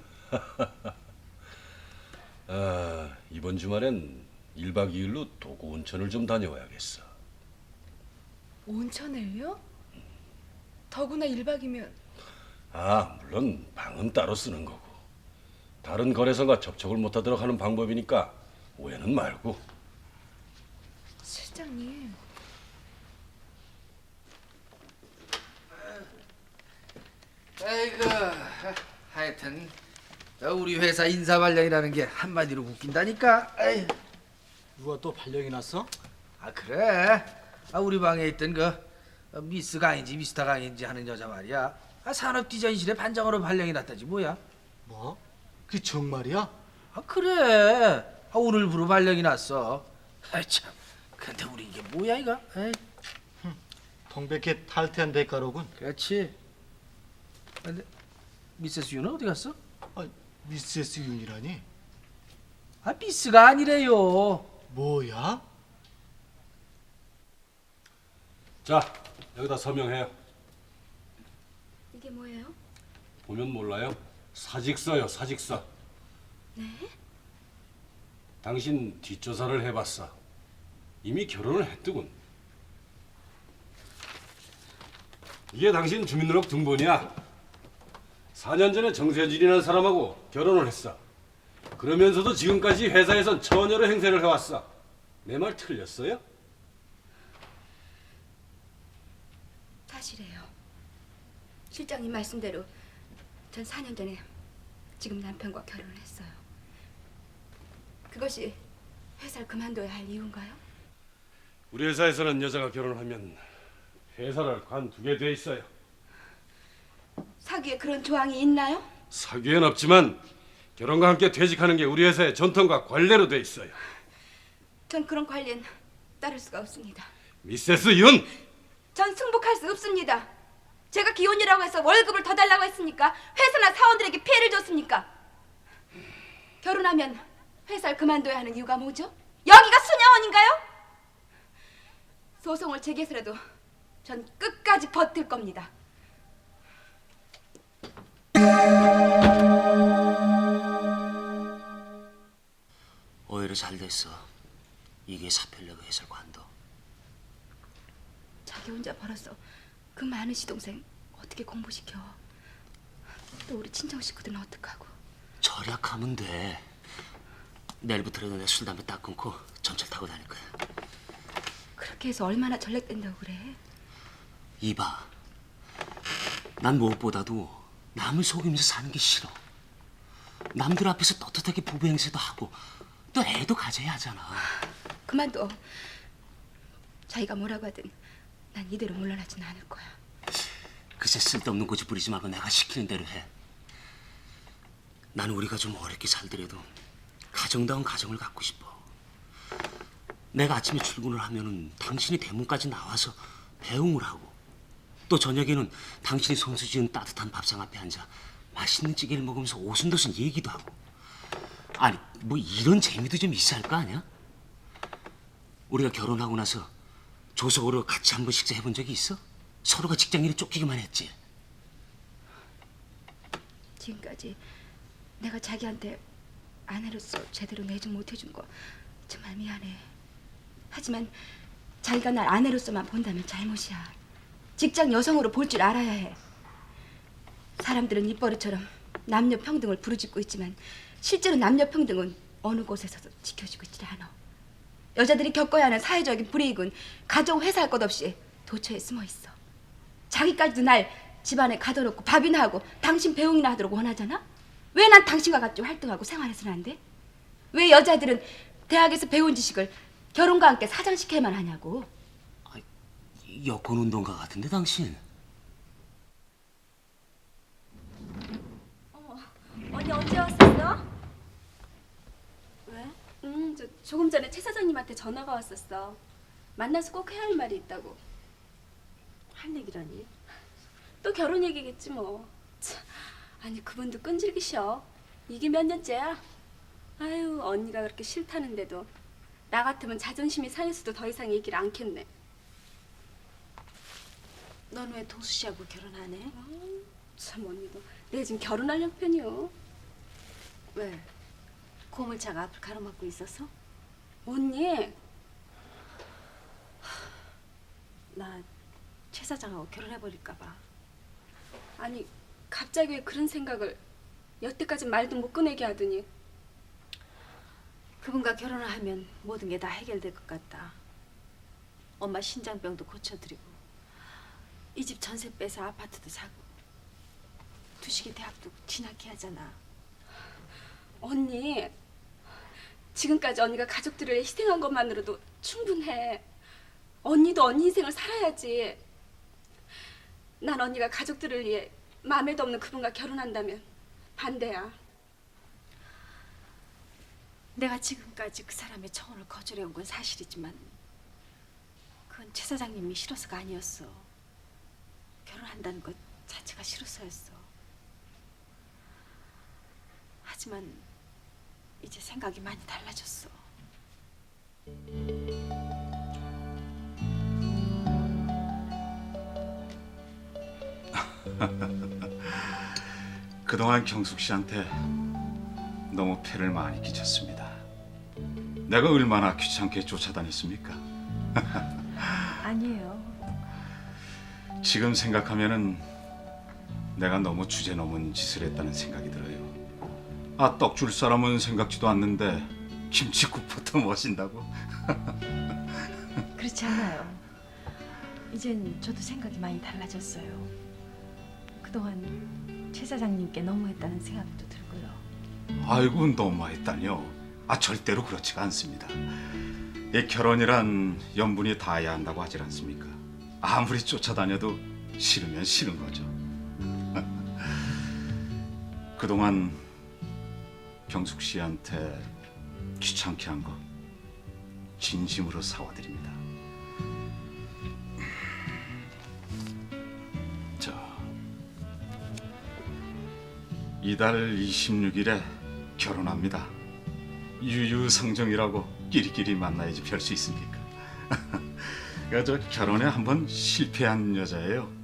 아, 이번 주말엔 1박 2일로 도구 온천을 좀 다녀와야겠어. 온천을요? 더구나 1박이면 아, 물론 방은 따로 쓰는 거고. 다른 거래소가 접촉을 못하도록 하는 방법이니까 오해는 말고. 실장님. 아이고, 하여튼 우리 회사 인사 발령이라는 게 한마디로 웃긴다니까. 에이. 누가 또 발령이 났어? 아 그래. 우리 방에 있던 그 미스 강인지 미스터 강인지 하는 여자 말이야. 산업 디자인실에 반장으로 발령이 났다지 뭐야. 뭐? 그게 정말이야? 아 그래. 오늘부로 발령이 났어. 아 참. 근데 우리 이게 뭐야 이거? 에이. 동백회 탈퇴한 대가로군. 그렇지. 근데 미세스 윤은 어디 갔어? 아, 미세스 윤이라니? 아 미스가 아니래요. 뭐야? 자, 여기다 서명해요. 이게 뭐예요? 보면 몰라요? 사직서요, 사직서. 네? 당신 뒷조사를 해봤어. 이미 결혼을 했더군. 이게 당신 주민등록 등본이야. 4년 전에 정세진이라는 사람하고 결혼을 했어. 그러면서도 지금까지 회사에선 처녀로 행세를 해왔어. 내 말 틀렸어요? 사실이에요. 실장님 말씀대로 전 4년 전에 지금 남편과 결혼을 했어요. 그것이 회사를 그만둬야 할 이유인가요? 우리 회사에서는 여자가 결혼하면 회사를 관두게 돼 있어요. 사기에 그런 조항이 있나요? 사기엔 없지만 결혼과 함께 퇴직하는 게 우리 회사의 전통과 관례로 돼 있어요. 전 그런 관리엔 따를 수가 없습니다. 미세스 윤! 전 승복할 수 없습니다. 제가 기혼이라고 해서 월급을 더 달라고 했으니까 회사나 사원들에게 피해를 줬습니까? 결혼하면 회사를 그만둬야 하는 이유가 뭐죠? 여기가 수녀원인가요? 소송을 제기해서라도 전 끝까지 버틸 겁니다. 오히려 잘 됐어. 이게 사표려고 회사를 관둬. 자기 혼자 벌어서 그 많은 시동생 어떻게 공부시켜? 또 우리 친정 식구들은 어떡하고? 절약하면 돼. 내일부터라도 내 술 담배 딱 끊고 전철 타고 다닐 거야. 그렇게 해서 얼마나 전략된다고 그래? 이봐, 난 무엇보다도 남을 속이면서 사는 게 싫어. 남들 앞에서 떳떳하게 부부 행세도 하고 또 애도 가져야 하잖아. 그만둬. 자기가 뭐라고 하든 난 이대로 물러나진 않을 거야. 글쎄 쓸데없는 고집 부리지 말고 내가 시키는 대로 해. 나는 우리가 좀 어렵게 살더라도 가정다운 가정을 갖고 싶어. 내가 아침에 출근을 하면은 당신이 대문까지 나와서 배웅을 하고 또 저녁에는 당신이 손수 지은 따뜻한 밥상 앞에 앉아 맛있는 찌개를 먹으면서 오순도순 얘기도 하고. 아니 뭐 이런 재미도 좀 있어야 할 거 아니야? 우리가 결혼하고 나서 조석으로 같이 한번 식사 해본 적이 있어? 서로가 직장인에 쫓기기만 했지. 지금까지 내가 자기한테 아내로서 제대로 내좀 못해준 거 정말 미안해. 하지만 자기가 날 아내로서만 본다면 잘못이야. 직장 여성으로 볼 줄 알아야 해. 사람들은 입버릇처럼 남녀 평등을 부르짖고 있지만 실제로 남녀 평등은 어느 곳에서도 지켜지고 있지 않아. 여자들이 겪어야 하는 사회적인 불이익은 가정 회사 할 것 없이 도처에 숨어 있어. 자기까지도 날 집안에 가둬놓고 밥이나 하고 당신 배웅이나 하도록 원하잖아? 왜 난 당신과 같이 활동하고 생활해서는 안 돼? 왜 여자들은 대학에서 배운 지식을 결혼과 함께 사장시켜야만 하냐고. 여권운동가 같은데 당신. 언니 언제 왔었어? 왜? 저 조금 전에 최 사장님한테 전화가 왔었어. 만나서 꼭 해야 할 말이 있다고. 할 얘기라니? 또 결혼 얘기겠지 뭐. 참, 아니 그분도 끈질기셔. 이게 몇 년째야? 아유 언니가 그렇게 싫다는데도 나 같으면 자존심이 상해서도 더 이상 얘기를 않겠네. 넌 왜 도수 씨하고 결혼 안 해? 참 언니도 내 지금 결혼할 형편이요. 왜? 고물차가 앞을 가로막고 있어서? 언니, 나 최 사장하고 결혼해버릴까 봐. 아니 갑자기 왜 그런 생각을 여태까지 말도 못 꺼내게 하더니. 그분과 결혼을 하면 모든 게 다 해결될 것 같다. 엄마 신장병도 고쳐드리고 이 집 전세 빼서 아파트도 사고 두식이 대학도 진학해 하잖아. 언니, 지금까지 언니가 가족들을 위해 희생한 것만으로도 충분해. 언니도 언니 인생을 살아야지. 난 언니가 가족들을 위해 마음에도 없는 그분과 결혼한다면 반대야. 내가 지금까지 그 사람의 청혼을 거절해온 건 사실이지만 그건 최 사장님이 싫어서가 아니었어. 결혼한다는 것 자체가 싫어서였어. 하지만 이제 생각이 많이 달라졌어. 그동안 경숙 씨한테 너무 폐를 많이 끼쳤습니다. 내가 얼마나 귀찮게 쫓아다녔습니까? 아니에요. 지금 생각하면은 내가 너무 주제넘은 짓을 했다는 생각이 들어요. 아, 떡 줄 사람은 생각지도 않는데 김치국부터 머신다고? 그렇지 않아요. 이젠 저도 생각이 많이 달라졌어요. 그동안 최 사장님께 너무했다는 생각도 들고요. 아이고, 너무했다뇨. 아, 절대로 그렇지가 않습니다. 이 결혼이란 연분이 닿아야 한다고 하질 않습니까? 아무리 쫓아다녀도 싫으면 싫은 거죠. 그동안 경숙 씨한테 귀찮게 한 거 진심으로 사과드립니다. 이달 26일에 결혼합니다. 유유상정이라고 끼리끼리 만나야지 별 수 있습니까? 저 결혼에 한번 실패한 여자예요.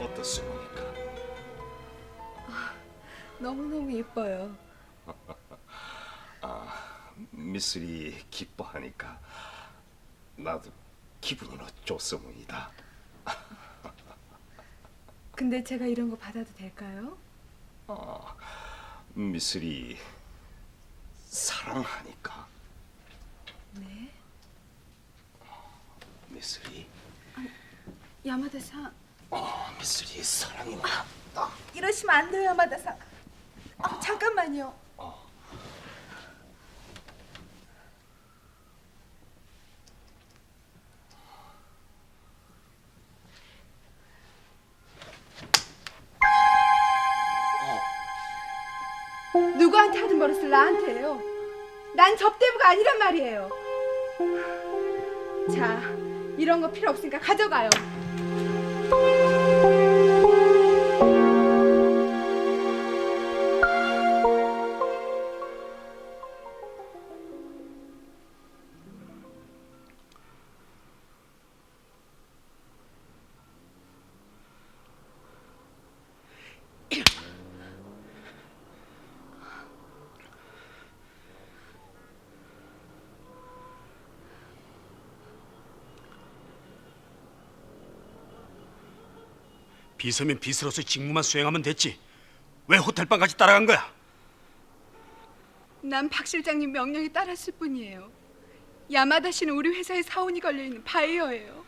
어떻습니까? 너무너무 예뻐요. 미술이 기뻐하니까 나도 기분이 좋습니다. 근데 제가 이런 거 받아도 될까요? 미술이 사랑하니까. 네. 미술이 야마다사. 미술이 사랑이 많다. 이러시면 안 돼요, 야마다사. 잠깐만요. 누구한테 하던 버릇을 나한테 해요. 난 접대부가 아니란 말이에요. 자, 이런 거 필요 없으니까 가져가요. 비서면 비서로서 직무만 수행하면 됐지. 왜 호텔방까지 따라간 거야? 난 박 실장님 명령에 따랐을 뿐이에요. 야마다 씨는 우리 회사에 사원이 걸려있는 바이어예요.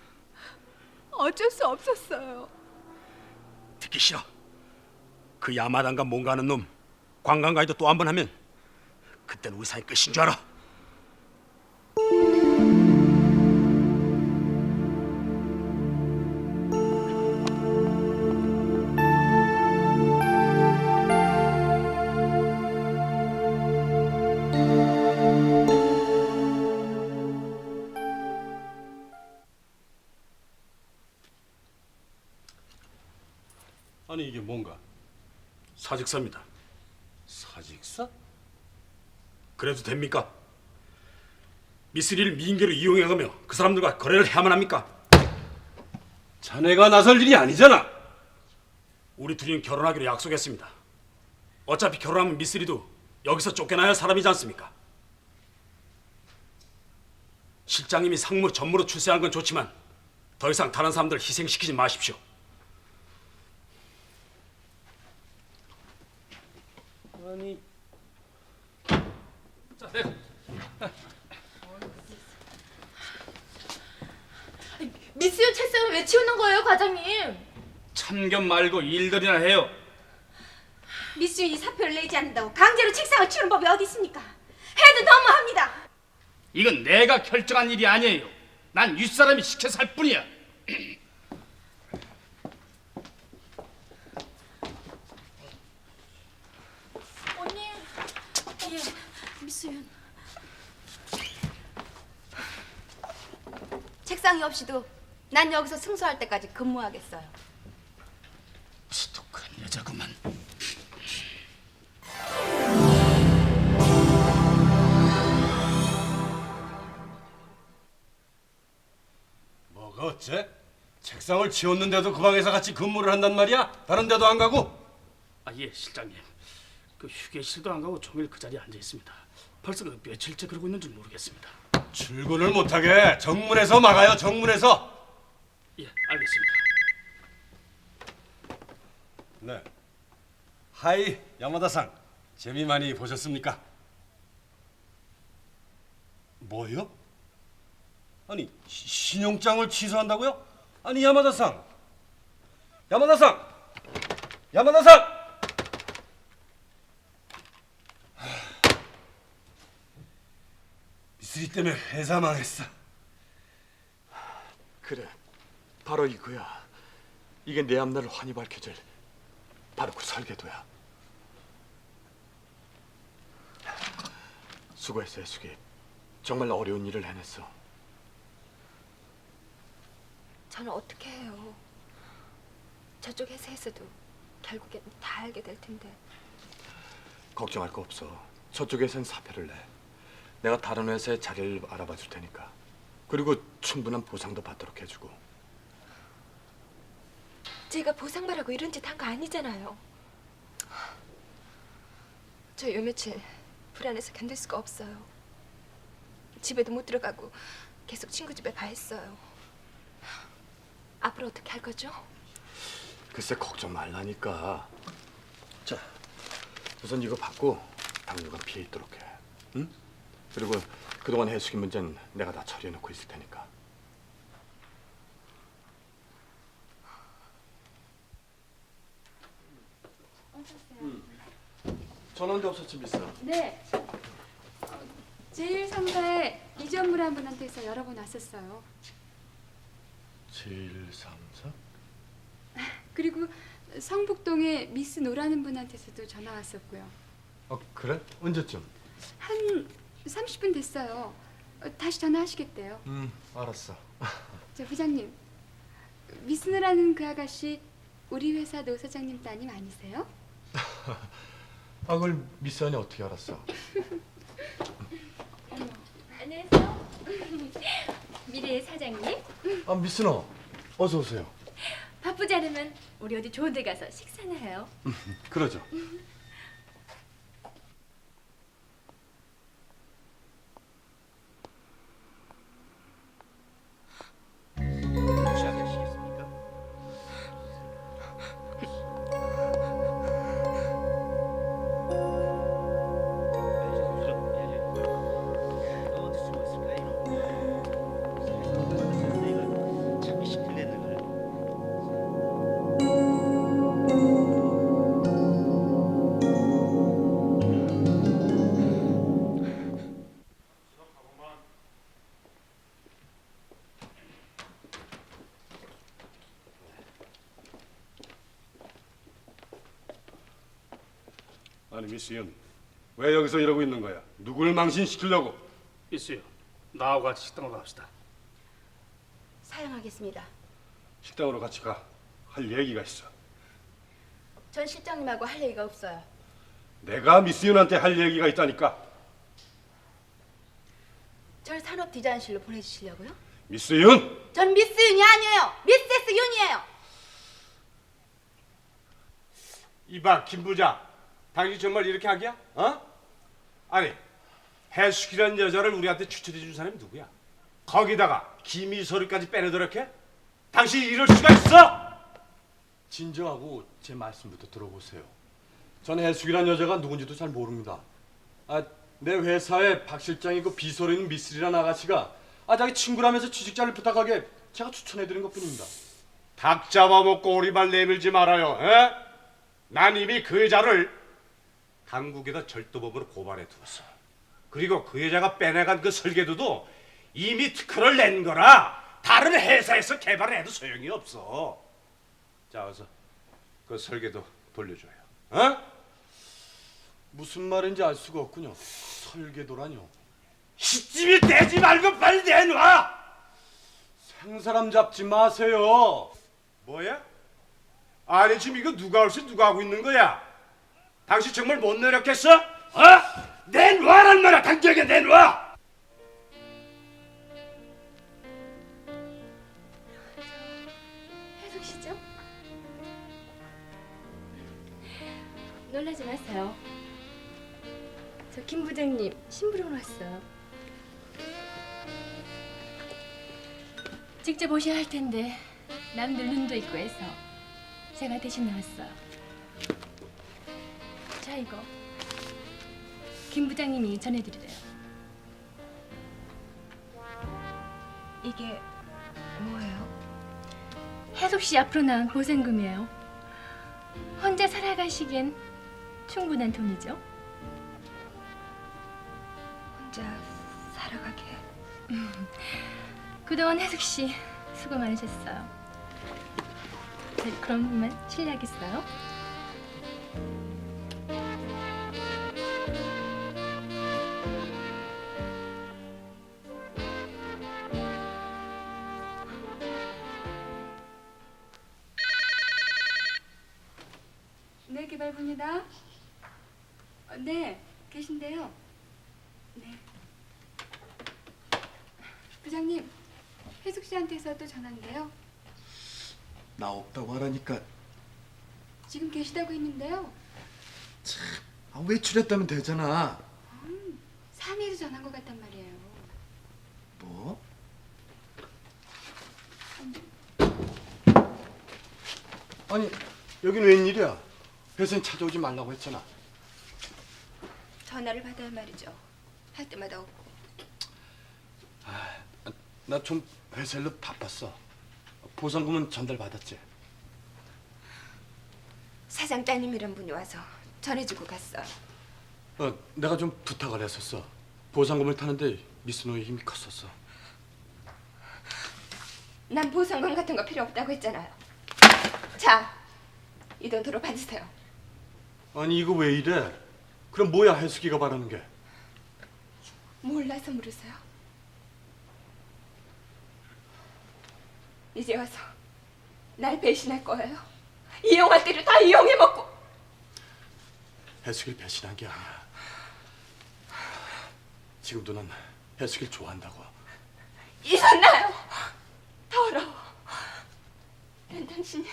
어쩔 수 없었어요. 듣기 싫어. 그 야마단과 뭔가 하는 놈 관광 가이드 또 한 번 하면 그때는 우리 사이 끝인 줄 알아. 아니 이게 뭔가? 사직서입니다. 사직서? 그래도 됩니까? 미쓰리를 미인계로 이용해가며 그 사람들과 거래를 해야만 합니까? 자네가 나설 일이 아니잖아. 우리 둘이는 결혼하기로 약속했습니다. 어차피 결혼하면 미쓰리도 여기서 쫓겨나야 할 사람이지 않습니까? 실장님이 상무 전무로 출세한 건 좋지만 더 이상 다른 사람들 희생시키지 마십시오. 아니 미스윤 책상을 왜 치우는 거예요, 과장님? 참견 말고 일들이나 해요. 미스윤이 사표를 내지 않는다고 강제로 책상을 치우는 법이 어디 있습니까? 해도 너무합니다. 이건 내가 결정한 일이 아니에요. 난 윗사람이 시켜서 할 뿐이야. 언니. 예, 미스윤. 책상이 없이도 난 여기서 승소할 때까지 근무하겠어요. 지독한 여자구만. 뭐가 어째? 책상을 치웠는데도 그 방에서 같이 근무를 한단 말이야? 다른 데도 안 가고? 예, 실장님. 그 휴게실도 안 가고 종일 그 자리에 앉아 있습니다. 벌써 그 며칠째 그러고 있는 줄 모르겠습니다. 출근을 못하게 정문에서 막아요. 정문에서. 예, 알겠습니다. 네. 하이 야마다상. 재미 많이 보셨습니까? 뭐요? 아니 신용장을 취소한다고요? 아니 야마다상. 야마다상. 야마다상. 미쓰리 때문에 회사 망했어. 그래, 바로 이거야. 이게 내 앞날을 환히 밝혀줄 바로 그 설계도야. 수고했어, 해숙이. 정말 어려운 일을 해냈어. 저는 어떻게 해요? 저쪽 회사에서도 결국엔 다 알게 될 텐데. 걱정할 거 없어. 저쪽에선 사표를 내. 내가 다른 회사에 자리를 알아봐 줄 테니까. 그리고 충분한 보상도 받도록 해주고. 제가 보상 바라고 이런 짓 한 거 아니잖아요. 저 요 며칠 불안해서 견딜 수가 없어요. 집에도 못 들어가고 계속 친구 집에 가 있어요. 앞으로 어떻게 할 거죠? 글쎄 걱정 말라니까. 자, 우선 이거 받고 당분간 피해 있도록 해. 응? 그리고 그동안 해숙이 문제는 내가 다 처리해놓고 있을 테니까. 전화한데 없었지, 미스? 네. 제1상사에 이전물 한 분한테서 여러 번 왔었어요. 제1상사? 그리고 성북동에 미스 노라는 분한테서도 전화 왔었고요. 그래? 언제쯤? 한 30분 됐어요. 다시 전화하시겠대요. 알았어. 저 부장님, 미스 노라는 그 아가씨 우리 회사 노 사장님 따님 아니세요? 그걸 미스 언니 어떻게 알았어? 안녕하세요. 미래의 사장님. 미스 너 어서 오세요. 바쁘지 않으면 우리 어디 좋은 데 가서 식사나 해요. 그러죠. 혹시 안 되시겠습니까? 아니 미스윤, 왜 여기서 이러고 있는 거야? 누굴 망신시키려고? 미스요, 나하고 같이 식당으로 갑시다. 사양하겠습니다. 식당으로 같이 가. 할 얘기가 있어. 전 실장님하고 할 얘기가 없어요. 내가 미스윤한테 할 얘기가 있다니까. 절 산업 디자인실로 보내주시려고요? 미스윤! 전 미스 윤이 아니에요. 미세스 윤이에요. 이봐 김 부장, 당신 정말 이렇게 하기야? 어? 아니 해숙이라는 여자를 우리한테 추천해 준 사람이 누구야? 거기다가 기밀서류까지 빼내도록 당신이 이럴 수가 있어? 진정하고 제 말씀부터 들어보세요. 전 해숙이란 여자가 누군지도 잘 모릅니다. 내 회사에 박 실장이 그 비서로 있는 미스리란 아가씨가 자기 친구라면서 취직자를 부탁하게 제가 추천해드린 것뿐입니다. 닭 잡아먹고 오리발 내밀지 말아요. 에? 난 이미 그 여자를 당국에다 절도범으로 고발해 두었어. 그리고 그 여자가 빼내간 그 설계도도 이미 특허를 낸 거라 다른 회사에서 개발을 해도 소용이 없어. 자, 어서 그 설계도 돌려줘요. 어? 무슨 말인지 알 수가 없군요. 설계도라뇨. 시집이 되지 말고 빨리 내놔. 생사람 잡지 마세요. 뭐야? 아니 지금 이거 누가 할수 누가 하고 있는 거야? 당신 정말 못 내렸겠어? 어? 내놔란 말이야. 당장에 내놔. 해숙 씨죠? 놀라지 마세요. 저 김 부장님 심부름 왔어요. 직접 오셔야 할 텐데 남들 눈도 있고 해서 제가 대신 나왔어요. 자, 이거 김 부장님이 전해드리래요. 이게 뭐예요? 해숙 씨 앞으로 나온 보상금이에요. 혼자 살아가시기엔 충분한 돈이죠. 혼자 살아가게. 그동안 해숙 씨 수고 많으셨어요. 그럼 이만 실례하겠어요. 네, 개발부입니다. 네, 계신데요. 네. 부장님, 해숙 씨한테서도 전화인데요. 나 없다고 하라니까. 지금 계시다고 했는데요. 외출했다면 되잖아. 상해에서 전화한 것 같단 말이에요. 뭐? 아니 여긴 웬일이야? 회사에 찾아오지 말라고 했잖아. 전화를 받아야 말이죠. 할 때마다 없고. 나 좀 회사 일로 바빴어. 보상금은 전달받았지? 사장 따님이란 분이 와서 전해주고 갔어요. 내가 좀 부탁을 했었어. 보상금을 타는데 미스노의 힘이 컸었어. 난 보상금 같은 거 필요 없다고 했잖아요. 자, 이 돈 도로 받으세요. 아니 이거 왜 이래? 그럼 뭐야 해숙이가 바라는 게? 몰라서 물으세요. 이제 와서 날 배신할 거예요. 이용할 때를 다 이용해먹고. 해숙이를 배신한 게 아니야. 지금도 난 해숙이를 좋아한다고. 이선 나요. 더러워. 난 당신이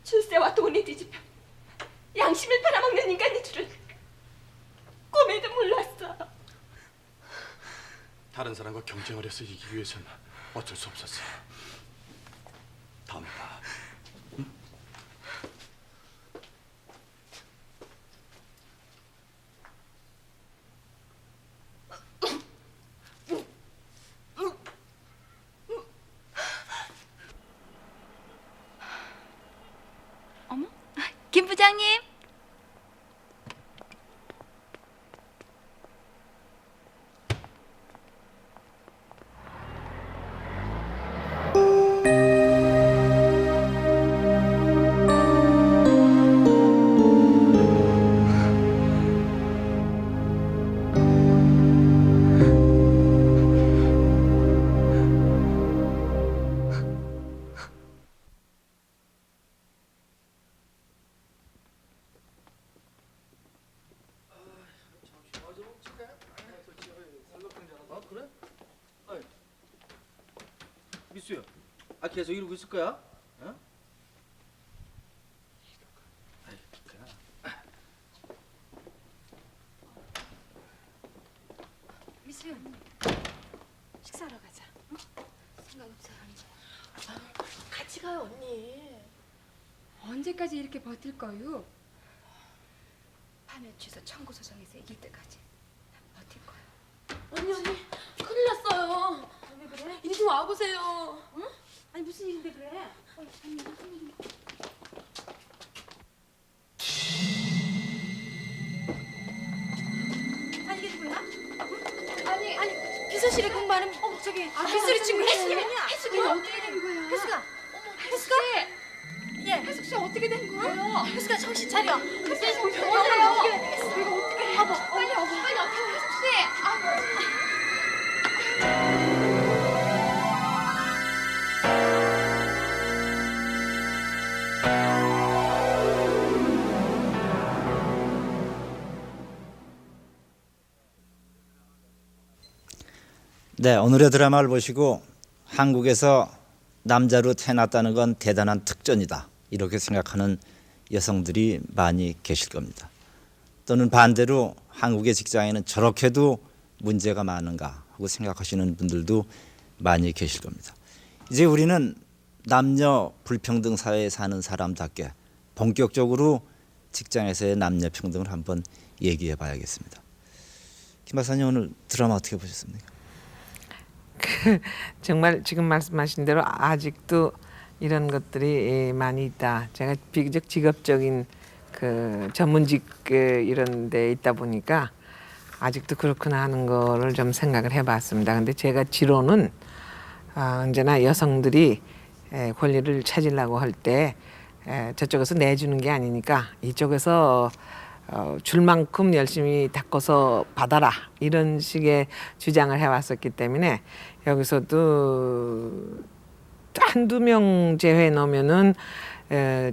출세와 돈이 뒤집혀 양심을 팔아먹는 인간인 줄은 꿈에도 몰랐어. 다른 사람과 경쟁을 해서 이기기 위해서는 어쩔 수 없었어. 다음에 봐. 응? 어머, 김 부장님. 그래? 아이, 미수야, 계속 이러고 있을 거야? 어? 아이, 그냥. 미수연, 식사하러 가자. 응? 생각 없어요. 같이 가요 언니. 언제까지 이렇게 버틸 거요? 밤에 취소 청구 소송에서 이길 때까지 버틸 거야. 언니 큰일 났어요. 왜 그래? 이리 좀 와보세요. 응? 아니 무슨 일인데 그래? 아니 이게 누구야? 아니 비서실에 근무하는 저기 미술이 친구 혜숙이냐? 혜숙이는 어떻게 된 거야? 혜숙아, 혜숙아? 예, 혜숙 씨 어떻게 된 거예요? 혜숙아 정신 차려. 혜숙 씨 정신 어머나, 차려요. 어떻게 이거 어떻게 해? 어머, 빨리 어머. 빨리 어떻게 혜숙 씨? 네, 오늘의 드라마를 보시고 한국에서 남자로 태어났다는 건 대단한 특전이다 이렇게 생각하는 여성들이 많이 계실 겁니다. 또는 반대로 한국의 직장에는 저렇게도 문제가 많은가 하고 생각하시는 분들도 많이 계실 겁니다. 이제 우리는 남녀 불평등 사회에 사는 사람답게 본격적으로 직장에서의 남녀 평등을 한번 얘기해 봐야겠습니다. 김 박사님 오늘 드라마 어떻게 보셨습니까? 정말 지금 말씀하신 대로 아직도 이런 것들이 많이 있다. 제가 비교적 직업적인 그 전문직 이런 데 있다 보니까 아직도 그렇구나 하는 거를 좀 생각을 해봤습니다. 근데 제가 지로는 언제나 여성들이 권리를 찾으려고 할 때 저쪽에서 내주는 게 아니니까 이쪽에서 줄 만큼 열심히 닦아서 받아라 이런 식의 주장을 해왔었기 때문에 여기서도 한두 명 제외 놓으면은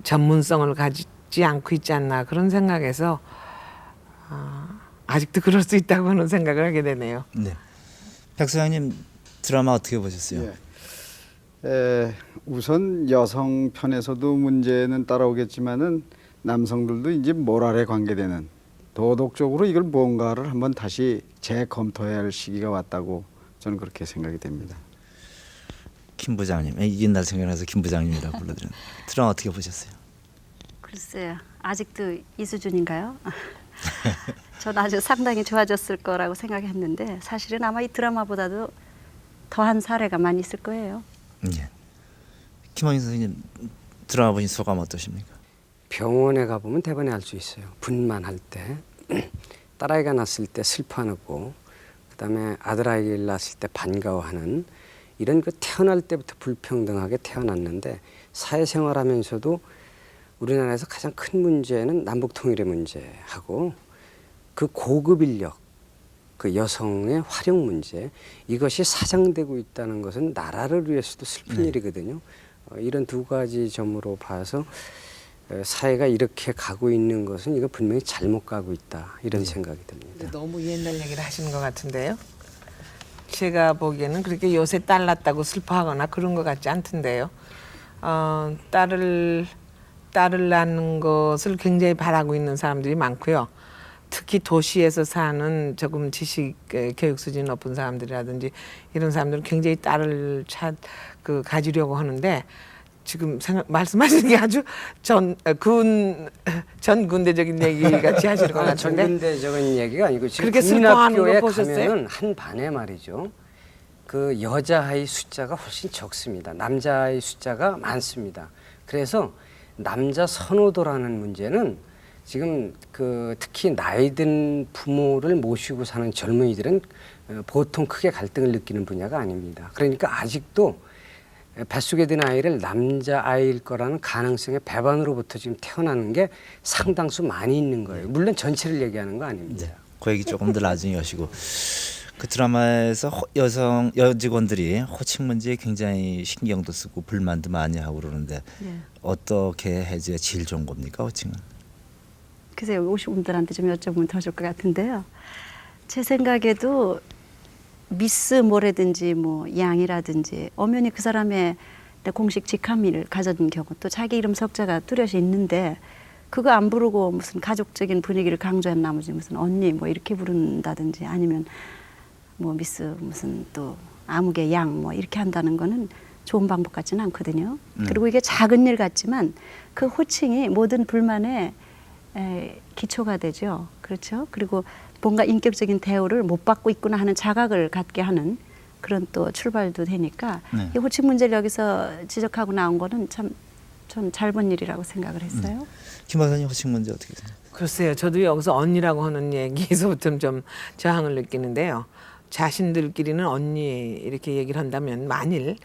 전문성을 가지지 않고 있지 않나 그런 생각에서 아직도 그럴 수 있다고는 생각을 하게 되네요. 네, 백 소장님 드라마 어떻게 보셨어요? 우선 여성 편에서도 문제는 따라오겠지만은 남성들도 이제 모랄에 관계되는 도덕적으로 이걸 뭔가를 한번 다시 재검토해야 할 시기가 왔다고 저는 그렇게 생각이 됩니다. 김 부장님, 옛날 생각나서 김 부장님이라고 불러드리는 드라마 어떻게 보셨어요? 글쎄요, 아직도 이 수준인가요? 전 아주 상당히 좋아졌을 거라고 생각했는데 사실은 아마 이 드라마보다도 더한 사례가 많이 있을 거예요. 예. 김학인 선생님 드라마 보신 소감 어떠십니까? 병원에 가보면 대번에 알 수 있어요. 분만할 때, 딸아이가 낳았을 때 슬퍼하고, 그다음에 아들아이를 낳았을 때 반가워하는 이런 그 태어날 때부터 불평등하게 태어났는데 사회생활하면서도 우리나라에서 가장 큰 문제는 남북 통일의 문제하고 그 고급 인력, 그 여성의 활용 문제 이것이 사장되고 있다는 것은 나라를 위해서도 슬픈 일이거든요. 이런 두 가지 점으로 봐서 사회가 이렇게 가고 있는 것은 이거 분명히 잘못 가고 있다 이런 생각이 듭니다. 너무 옛날 얘기를 하시는 것 같은데요. 제가 보기에는 그렇게 요새 딸 낳았다고 슬퍼하거나 그런 것 같지 않던데요. 딸을 낳는 것을 굉장히 바라고 있는 사람들이 많고요. 특히 도시에서 사는 조금 지식 교육 수준이 높은 사람들이라든지 이런 사람들은 굉장히 딸을 가지려고 하는데 지금 말씀하시는 게 아주 전 군대적인 얘기 같이 하시는 것 같은데. 전 군대적인 얘기가 아니고 지금 그렇게 슬퍼하는 거 국민학교에 보셨어요? 가면은 한 반에 말이죠. 그 여자아이 숫자가 훨씬 적습니다. 남자아이 숫자가 많습니다. 그래서 남자 선호도라는 문제는 지금 그 특히 나이 든 부모를 모시고 사는 젊은이들은 보통 크게 갈등을 느끼는 분야가 아닙니다. 그러니까 아직도 뱃속에 든 아이를 남자아이일 거라는 가능성의 배반으로부터 지금 태어나는 게 상당수 많이 있는 거예요. 물론 전체를 얘기하는 거 아닙니다. 그 얘기 조금 더 나중에 하시고 그 드라마에서 여직원들이 호칭 문제에 굉장히 신경도 쓰고 불만도 많이 하고 그러는데 어떻게 해줘야 제일 좋은 겁니까 호칭은? 글쎄요, 오신 분들한테 좀 여쭤보면 더 좋을 것 같은데요. 제 생각에도 미스 뭐라든지 뭐 양이라든지 엄연히 그 사람의 공식 직함을 가진 경우 또 자기 이름 석자가 뚜렷이 있는데 그거 안 부르고 무슨 가족적인 분위기를 강조한 나머지 무슨 언니 뭐 이렇게 부른다든지 아니면 뭐 미스 무슨 또 아무개 양 뭐 이렇게 한다는 거는 좋은 방법 같지는 않거든요. 그리고 이게 작은 일 같지만 그 호칭이 모든 불만의 기초가 되죠. 그렇죠. 그리고 뭔가 인격적인 대우를 못 받고 있구나 하는 자각을 갖게 하는 그런 또 출발도 되니까 네. 이 호칭 문제를 여기서 지적하고 나온 거는 참 전 잘 본 일이라고 생각을 했어요. 김 박사님 호칭 문제 어떻게 생각해요? 글쎄요. 저도 여기서 언니라고 하는 얘기에서부터 좀 저항을 느끼는데요. 자신들끼리는 언니 이렇게 얘기를 한다면 만일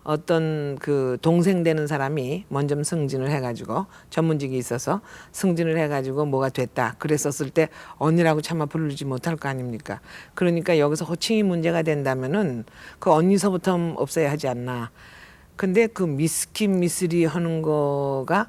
어떤 그 동생 되는 사람이 먼저 승진을 해가지고 전문직이 있어서 승진을 해가지고 뭐가 됐다 그랬었을 때 언니라고 차마 부르지 못할 거 아닙니까? 그러니까 여기서 호칭이 문제가 된다면은 그 언니서부터 없어야 하지 않나. 근데 그 미스킴 미스리 하는 거가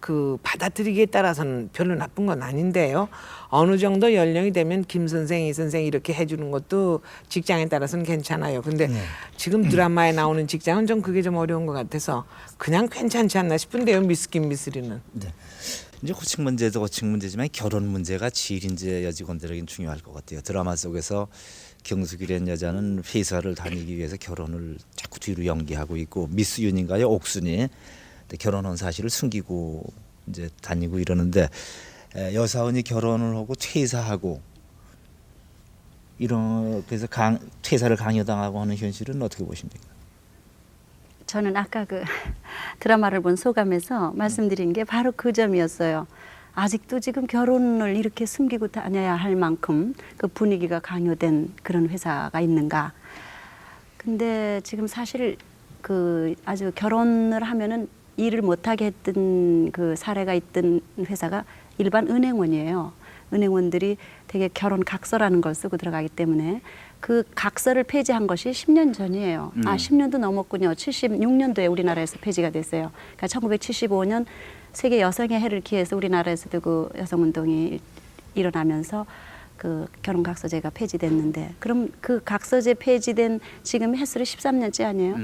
그 받아들이기에 따라서는 별로 나쁜 건 아닌데요. 어느 정도 연령이 되면 김 선생, 이 선생 이렇게 해주는 것도 직장에 따라서는 괜찮아요. 근데 지금 드라마에 나오는 직장은 좀 그게 좀 어려운 것 같아서 그냥 괜찮지 않나 싶은데요. 미스킴 미스리는. 네. 이제 호칭 문제도 호칭 문제지만 결혼 문제가 제일 이제 여직원들에겐 중요할 것 같아요. 드라마 속에서 경숙이라는 여자는 회사를 다니기 위해서 결혼을 자꾸 뒤로 연기하고 있고 미스 윤인가요? 옥순이 결혼한 사실을 숨기고 이제 다니고 이러는데 여사원이 결혼을 하고 퇴사하고 이런 그래서 퇴사를 강요당하고 하는 현실은 어떻게 보십니까? 저는 아까 그 드라마를 본 소감에서 말씀드린 게 바로 그 점이었어요. 아직도 지금 결혼을 이렇게 숨기고 다녀야 할 만큼 그 분위기가 강요된 그런 회사가 있는가. 근데 지금 사실 그 아주 결혼을 하면은 일을 못하게 했던 그 사례가 있던 회사가 일반 은행원이에요. 은행원들이 되게 결혼 각서라는 걸 쓰고 들어가기 때문에 그 각서를 폐지한 것이 10년 전이에요. 10년도 넘었군요. 76년도에 우리나라에서 폐지가 됐어요. 그러니까 1975년 세계 여성의 해를 기해서 우리나라에서도 그 여성운동이 일어나면서 그 결혼각서제가 폐지됐는데 그럼 그 각서제 폐지된 지금 횟수로 13년째 아니에요?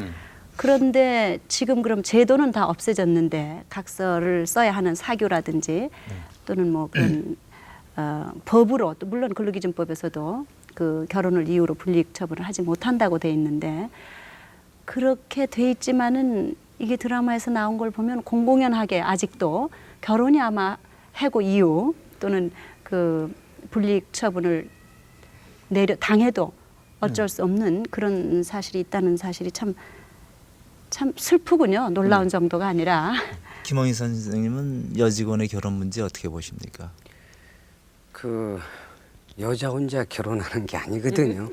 그런데 지금 그럼 제도는 다 없어졌는데 각서를 써야 하는 사교라든지 또는 뭐 그런 법으로 또 물론 근로기준법에서도 그 결혼을 이유로 불이익 처분을 하지 못한다고 돼 있는데 그렇게 돼 있지만은 이게 드라마에서 나온 걸 보면 공공연하게 아직도 결혼이 아마 해고 이유 또는 그 불이익 처분을 당해도 어쩔 수 없는 그런 사실이 있다는 사실이 참 슬프군요. 놀라운 정도가 아니라. 김홍희 선생님은 여직원의 결혼 문제 어떻게 보십니까? 그 여자 혼자 결혼하는 게 아니거든요.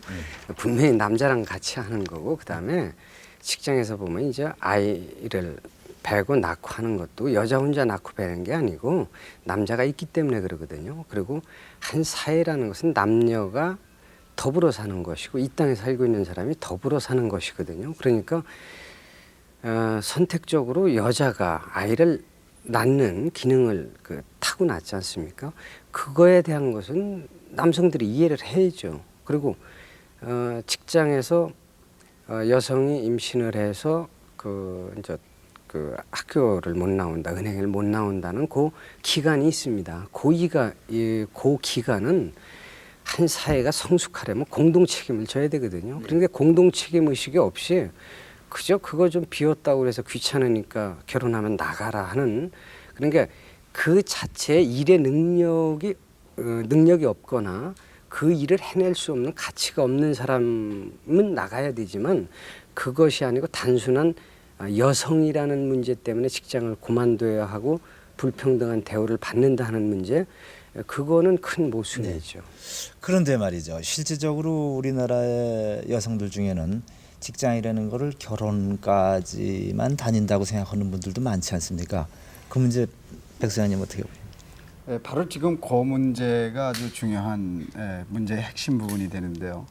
분명히 남자랑 같이 하는 거고 그다음에 직장에서 보면 이제 아이를 배고 낳고 하는 것도 여자 혼자 낳고 배는 게 아니고 남자가 있기 때문에 그러거든요. 그리고 한 사회라는 것은 남녀가 더불어 사는 것이고 이 땅에 살고 있는 사람이 더불어 사는 것이거든요. 그러니까 선택적으로 여자가 아이를 낳는 기능을 타고났지 않습니까? 그거에 대한 것은 남성들이 이해를 해야죠. 그리고 직장에서 여성이 임신을 해서 이제 그 학교를 못 나온다, 은행을 못 나온다는 그 기간이 있습니다. 그 기간은 한 사회가 성숙하려면 공동 책임을 져야 되거든요. 그런데 공동 책임 의식이 없이 그저 그거 좀 비웠다고 그래서 귀찮으니까 결혼하면 나가라 하는 그러니까 그 자체의 일의 능력이 없거나 그 일을 해낼 수 없는 가치가 없는 사람은 나가야 되지만 그것이 아니고 단순한 여성이라는 문제 때문에 직장을 그만둬야 하고 불평등한 대우를 받는다 하는 문제 그거는 큰 모순이죠. 그런데 말이죠. 실질적으로 우리나라의 여성들 중에는 직장이라는 거를 결혼까지만 다닌다고 생각하는 분들도 많지 않습니까? 그 문제 백수장님 어떻게 보세요? 바로 지금 그 문제가 아주 중요한 문제의 핵심 부분이 되는데요.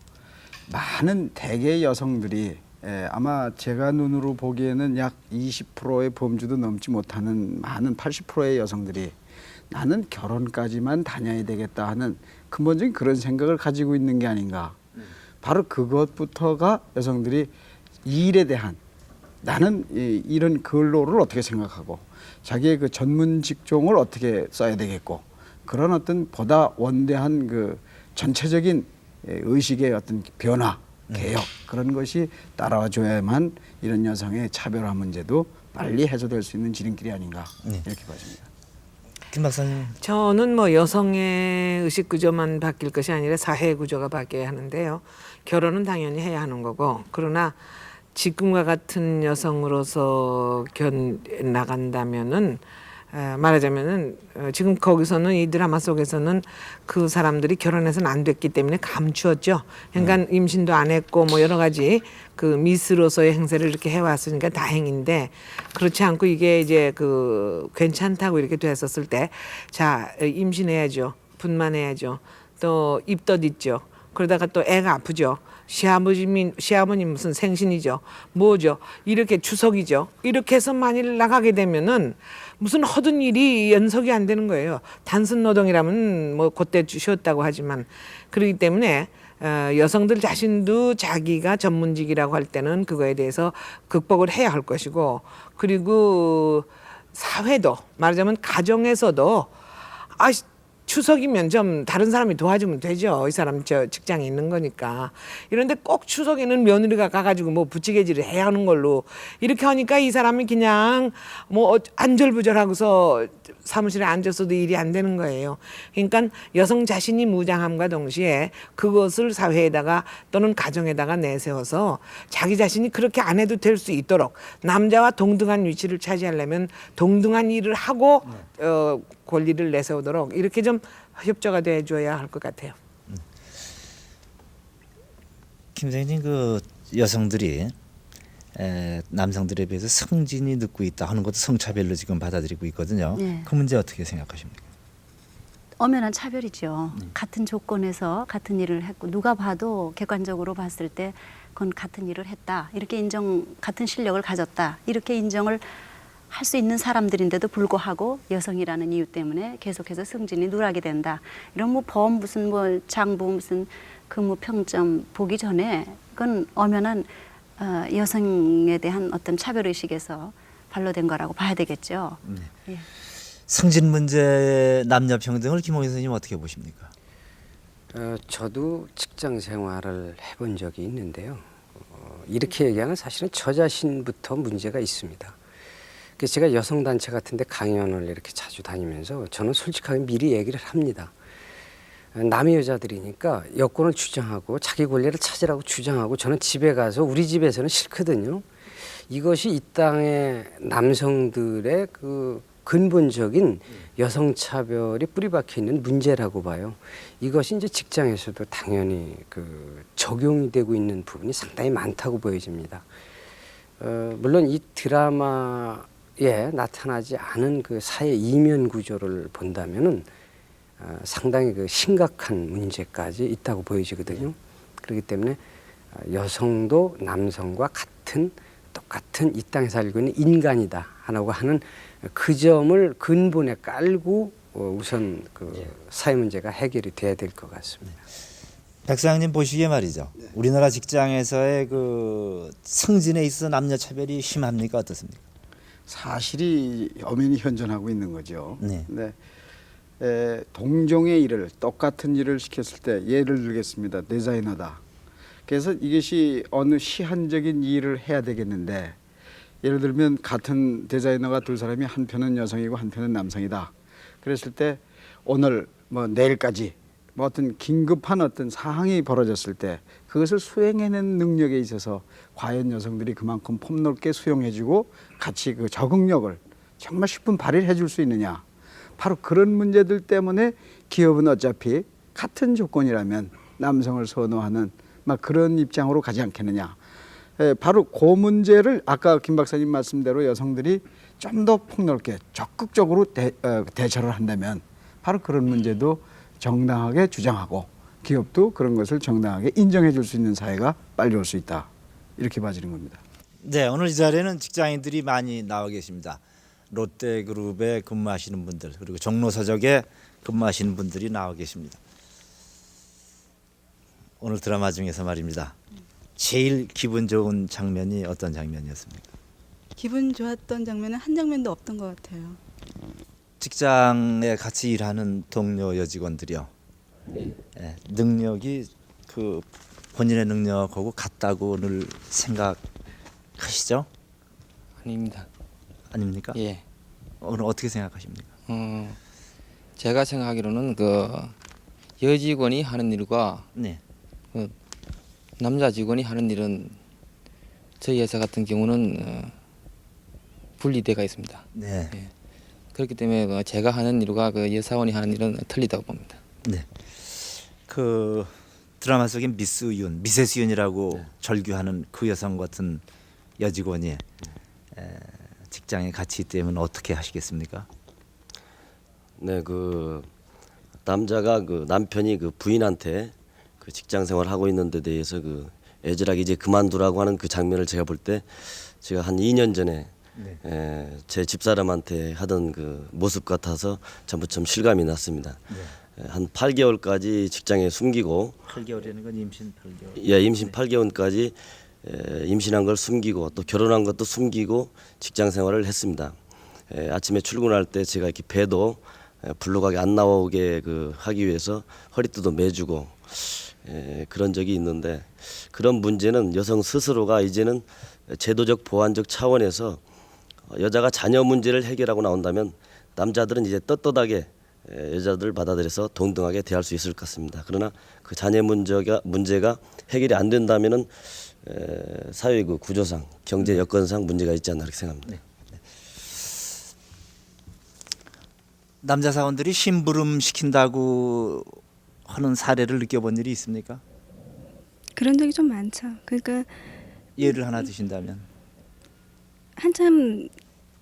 많은 대개 여성들이 아마 제가 눈으로 보기에는 약 20%의 범주도 넘지 못하는 많은 80%의 여성들이 나는 결혼까지만 다녀야 되겠다 하는 근본적인 그런 생각을 가지고 있는 게 아닌가. 바로 그것부터가 여성들이 일에 대한 나는 이런 근로를 어떻게 생각하고 자기의 그 전문 직종을 어떻게 써야 되겠고 그런 어떤 보다 원대한 그 전체적인 의식의 어떤 변화, 개혁 그런 것이 따라와 줘야만 이런 여성의 차별화 문제도 빨리 해소될 수 있는 지름길이 아닌가 이렇게 봐집니다. 김 박사님. 저는 뭐 여성의 의식 구조만 바뀔 것이 아니라 사회 구조가 바뀌어야 하는데요. 결혼은 당연히 해야 하는 거고 그러나 지금과 같은 여성으로서 나간다면은 말하자면은 지금 거기서는 이 드라마 속에서는 그 사람들이 결혼해서는 안 됐기 때문에 감추었죠. 그러니까 임신도 안 했고 뭐 여러 가지 그 미스로서의 행세를 이렇게 해왔으니까 다행인데 그렇지 않고 이게 이제 그 괜찮다고 이렇게 됐었을 때 자 임신해야죠. 분만해야죠. 또 입덧 있죠. 그러다가 또 애가 아프죠. 시아버님 무슨 생신이죠. 뭐죠. 이렇게 추석이죠. 이렇게 해서 만일 나가게 되면은 무슨 허든 일이 연속이 안 되는 거예요. 단순 노동이라면 뭐 그때 쉬었다고 하지만 그렇기 때문에 여성들 자신도 자기가 전문직이라고 할 때는 그거에 대해서 극복을 해야 할 것이고 그리고 사회도 말하자면 가정에서도 추석이면 좀 다른 사람이 도와주면 되죠. 이 사람 저 직장에 있는 거니까. 이런데 꼭 추석에는 며느리가 가가지고 뭐 부치개질을 해야 하는 걸로 이렇게 하니까 이 사람이 그냥 뭐 안절부절하고서 사무실에 앉았어도 일이 안 되는 거예요. 그러니까 여성 자신이 무장함과 동시에 그것을 사회에다가 또는 가정에다가 내세워서 자기 자신이 그렇게 안 해도 될 수 있도록 남자와 동등한 위치를 차지하려면 동등한 일을 하고 권리를 내세우도록 이렇게 좀 협조가 돼줘야 할 것 같아요. 김 선생님 그 여성들이 남성들에 비해서 승진이 늦고 있다 하는 것도 성차별로 지금 받아들이고 있거든요. 네. 그 문제 어떻게 생각하십니까? 엄연한 차별이죠. 같은 조건에서 같은 일을 했고 누가 봐도 객관적으로 봤을 때 그건 같은 일을 했다. 이렇게 같은 실력을 가졌다. 이렇게 인정을 할 수 있는 사람들인데도 불구하고 여성이라는 이유 때문에 계속해서 승진이 누락이 된다. 이런 뭐 범 무슨 뭐 장부 무슨 근무 평점 보기 전에 그건 엄연한 여성에 대한 어떤 차별 의식에서 반로된 거라고 봐야 되겠죠. 예. 승진 문제 남녀 평등을 김홍희 선생님 어떻게 보십니까? 저도 직장 생활을 해본 적이 있는데요. 이렇게 얘기하는 사실은 저 자신부터 문제가 있습니다. 그래서 제가 여성단체 같은데 강연을 이렇게 자주 다니면서 저는 솔직하게 미리 얘기를 합니다. 남의 여자들이니까 여권을 주장하고 자기 권리를 찾으라고 주장하고 저는 집에 가서 우리 집에서는 싫거든요. 이것이 이 땅의 남성들의 그 근본적인 여성차별이 뿌리박혀 있는 문제라고 봐요. 이것이 이제 직장에서도 당연히 그 적용이 되고 있는 부분이 상당히 많다고 보여집니다. 물론 이 드라마에 나타나지 않은 그 사회 이면 구조를 본다면은 상당히 그 심각한 문제까지 있다고 보여지거든요. 그렇기 때문에 여성도 남성과 똑같은 이 땅에 살고 있는 인간이다 하고 하는 그 점을 근본에 깔고 우선 그 사회 문제가 해결이 돼야 될 것 같습니다. 백사장님 보시기에 말이죠. 우리나라 직장에서의 그 승진에 있어 남녀 차별이 심합니까 어떻습니까? 사실이 엄연히 현존하고 있는 거죠. 네. 네. 동종의 일을 똑같은 일을 시켰을 때 예를 들겠습니다. 디자이너다. 그래서 이것이 어느 시한적인 일을 해야 되겠는데 예를 들면 같은 디자이너가 두 사람이 한 편은 여성이고 한 편은 남성이다. 그랬을 때 오늘 뭐 내일까지 뭐 어떤 긴급한 어떤 사항이 벌어졌을 때 그것을 수행해낸 능력에 있어서 과연 여성들이 그만큼 폭넓게 수용해주고 같이 그 적응력을 정말 10분 발휘해 줄 수 있느냐. 바로 그런 문제들 때문에 기업은 어차피 같은 조건이라면 남성을 선호하는 막 그런 입장으로 가지 않겠느냐. 바로 그 문제를 아까 김 박사님 말씀대로 여성들이 좀 더 폭넓게 적극적으로 대처를 한다면 바로 그런 문제도 정당하게 주장하고 기업도 그런 것을 정당하게 인정해 줄 수 있는 사회가 빨리 올 수 있다. 이렇게 봐지는 겁니다. 네, 오늘 이 자리에는 직장인들이 많이 나와 계십니다. 롯데그룹에 근무하시는 분들 그리고 종로서적에 근무하시는 분들이 나와 계십니다. 오늘 드라마 중에서 말입니다. 제일 기분 좋은 장면이 어떤 장면이었습니까? 기분 좋았던 장면은 한 장면도 없던 것 같아요. 직장에 같이 일하는 동료 여직원들이요. 예, 능력이 그 본인의 능력하고 같다고를 생각하시죠? 아닙니다. 아닙니까? 예. 오늘 어떻게 생각하십니까? 제가 생각하기로는 그 여직원이 하는 일과 네. 그 남자 직원이 하는 일은 저희 회사 같은 경우는 분리되어 있습니다. 네. 예. 그렇기 때문에 그 제가 하는 일과 그 여사원이 하는 일은 틀리다고 봅니다. 네. 그 드라마 속에 미스윤, 미세스윤이라고 절규하는 그 여성 같은 여직원이 직장에 같이 있다면 어떻게 하시겠습니까? 네, 그 남자가 그 남편이 그 부인한테 그 직장 생활 하고 있는 데 대해서 그 애절하게 이제 그만두라고 하는 그 장면을 제가 볼 때 제가 한 2년 전에 제 집사람한테 하던 그 모습 같아서 전부 좀 실감이 났습니다. 한 8개월까지 직장에 숨기고 8개월이라는 건 임신 8개월. 예, 임신 8개월까지 임신한 걸 숨기고 또 결혼한 것도 숨기고 직장 생활을 했습니다. 아침에 출근할 때 제가 이렇게 배도 불러가게 안 나오게 그 하기 위해서 허리띠도 매주고 그런 적이 있는데 그런 문제는 여성 스스로가 이제는 제도적 보완적 차원에서 여자가 자녀 문제를 해결하고 나온다면 남자들은 이제 떳떳하게 여자들을 받아들여서 동등하게 대할 수 있을 것 같습니다. 그러나 그 자녀 문제가 해결이 안 된다면은 사회 그 구조상 경제 여건상 문제가 있지 않나 그렇게 생각합니다. 남자 사원들이 심부름 시킨다고 하는 사례를 느껴본 일이 있습니까? 그런 적이 좀 많죠. 그러니까 예를 하나 드신다면. 한참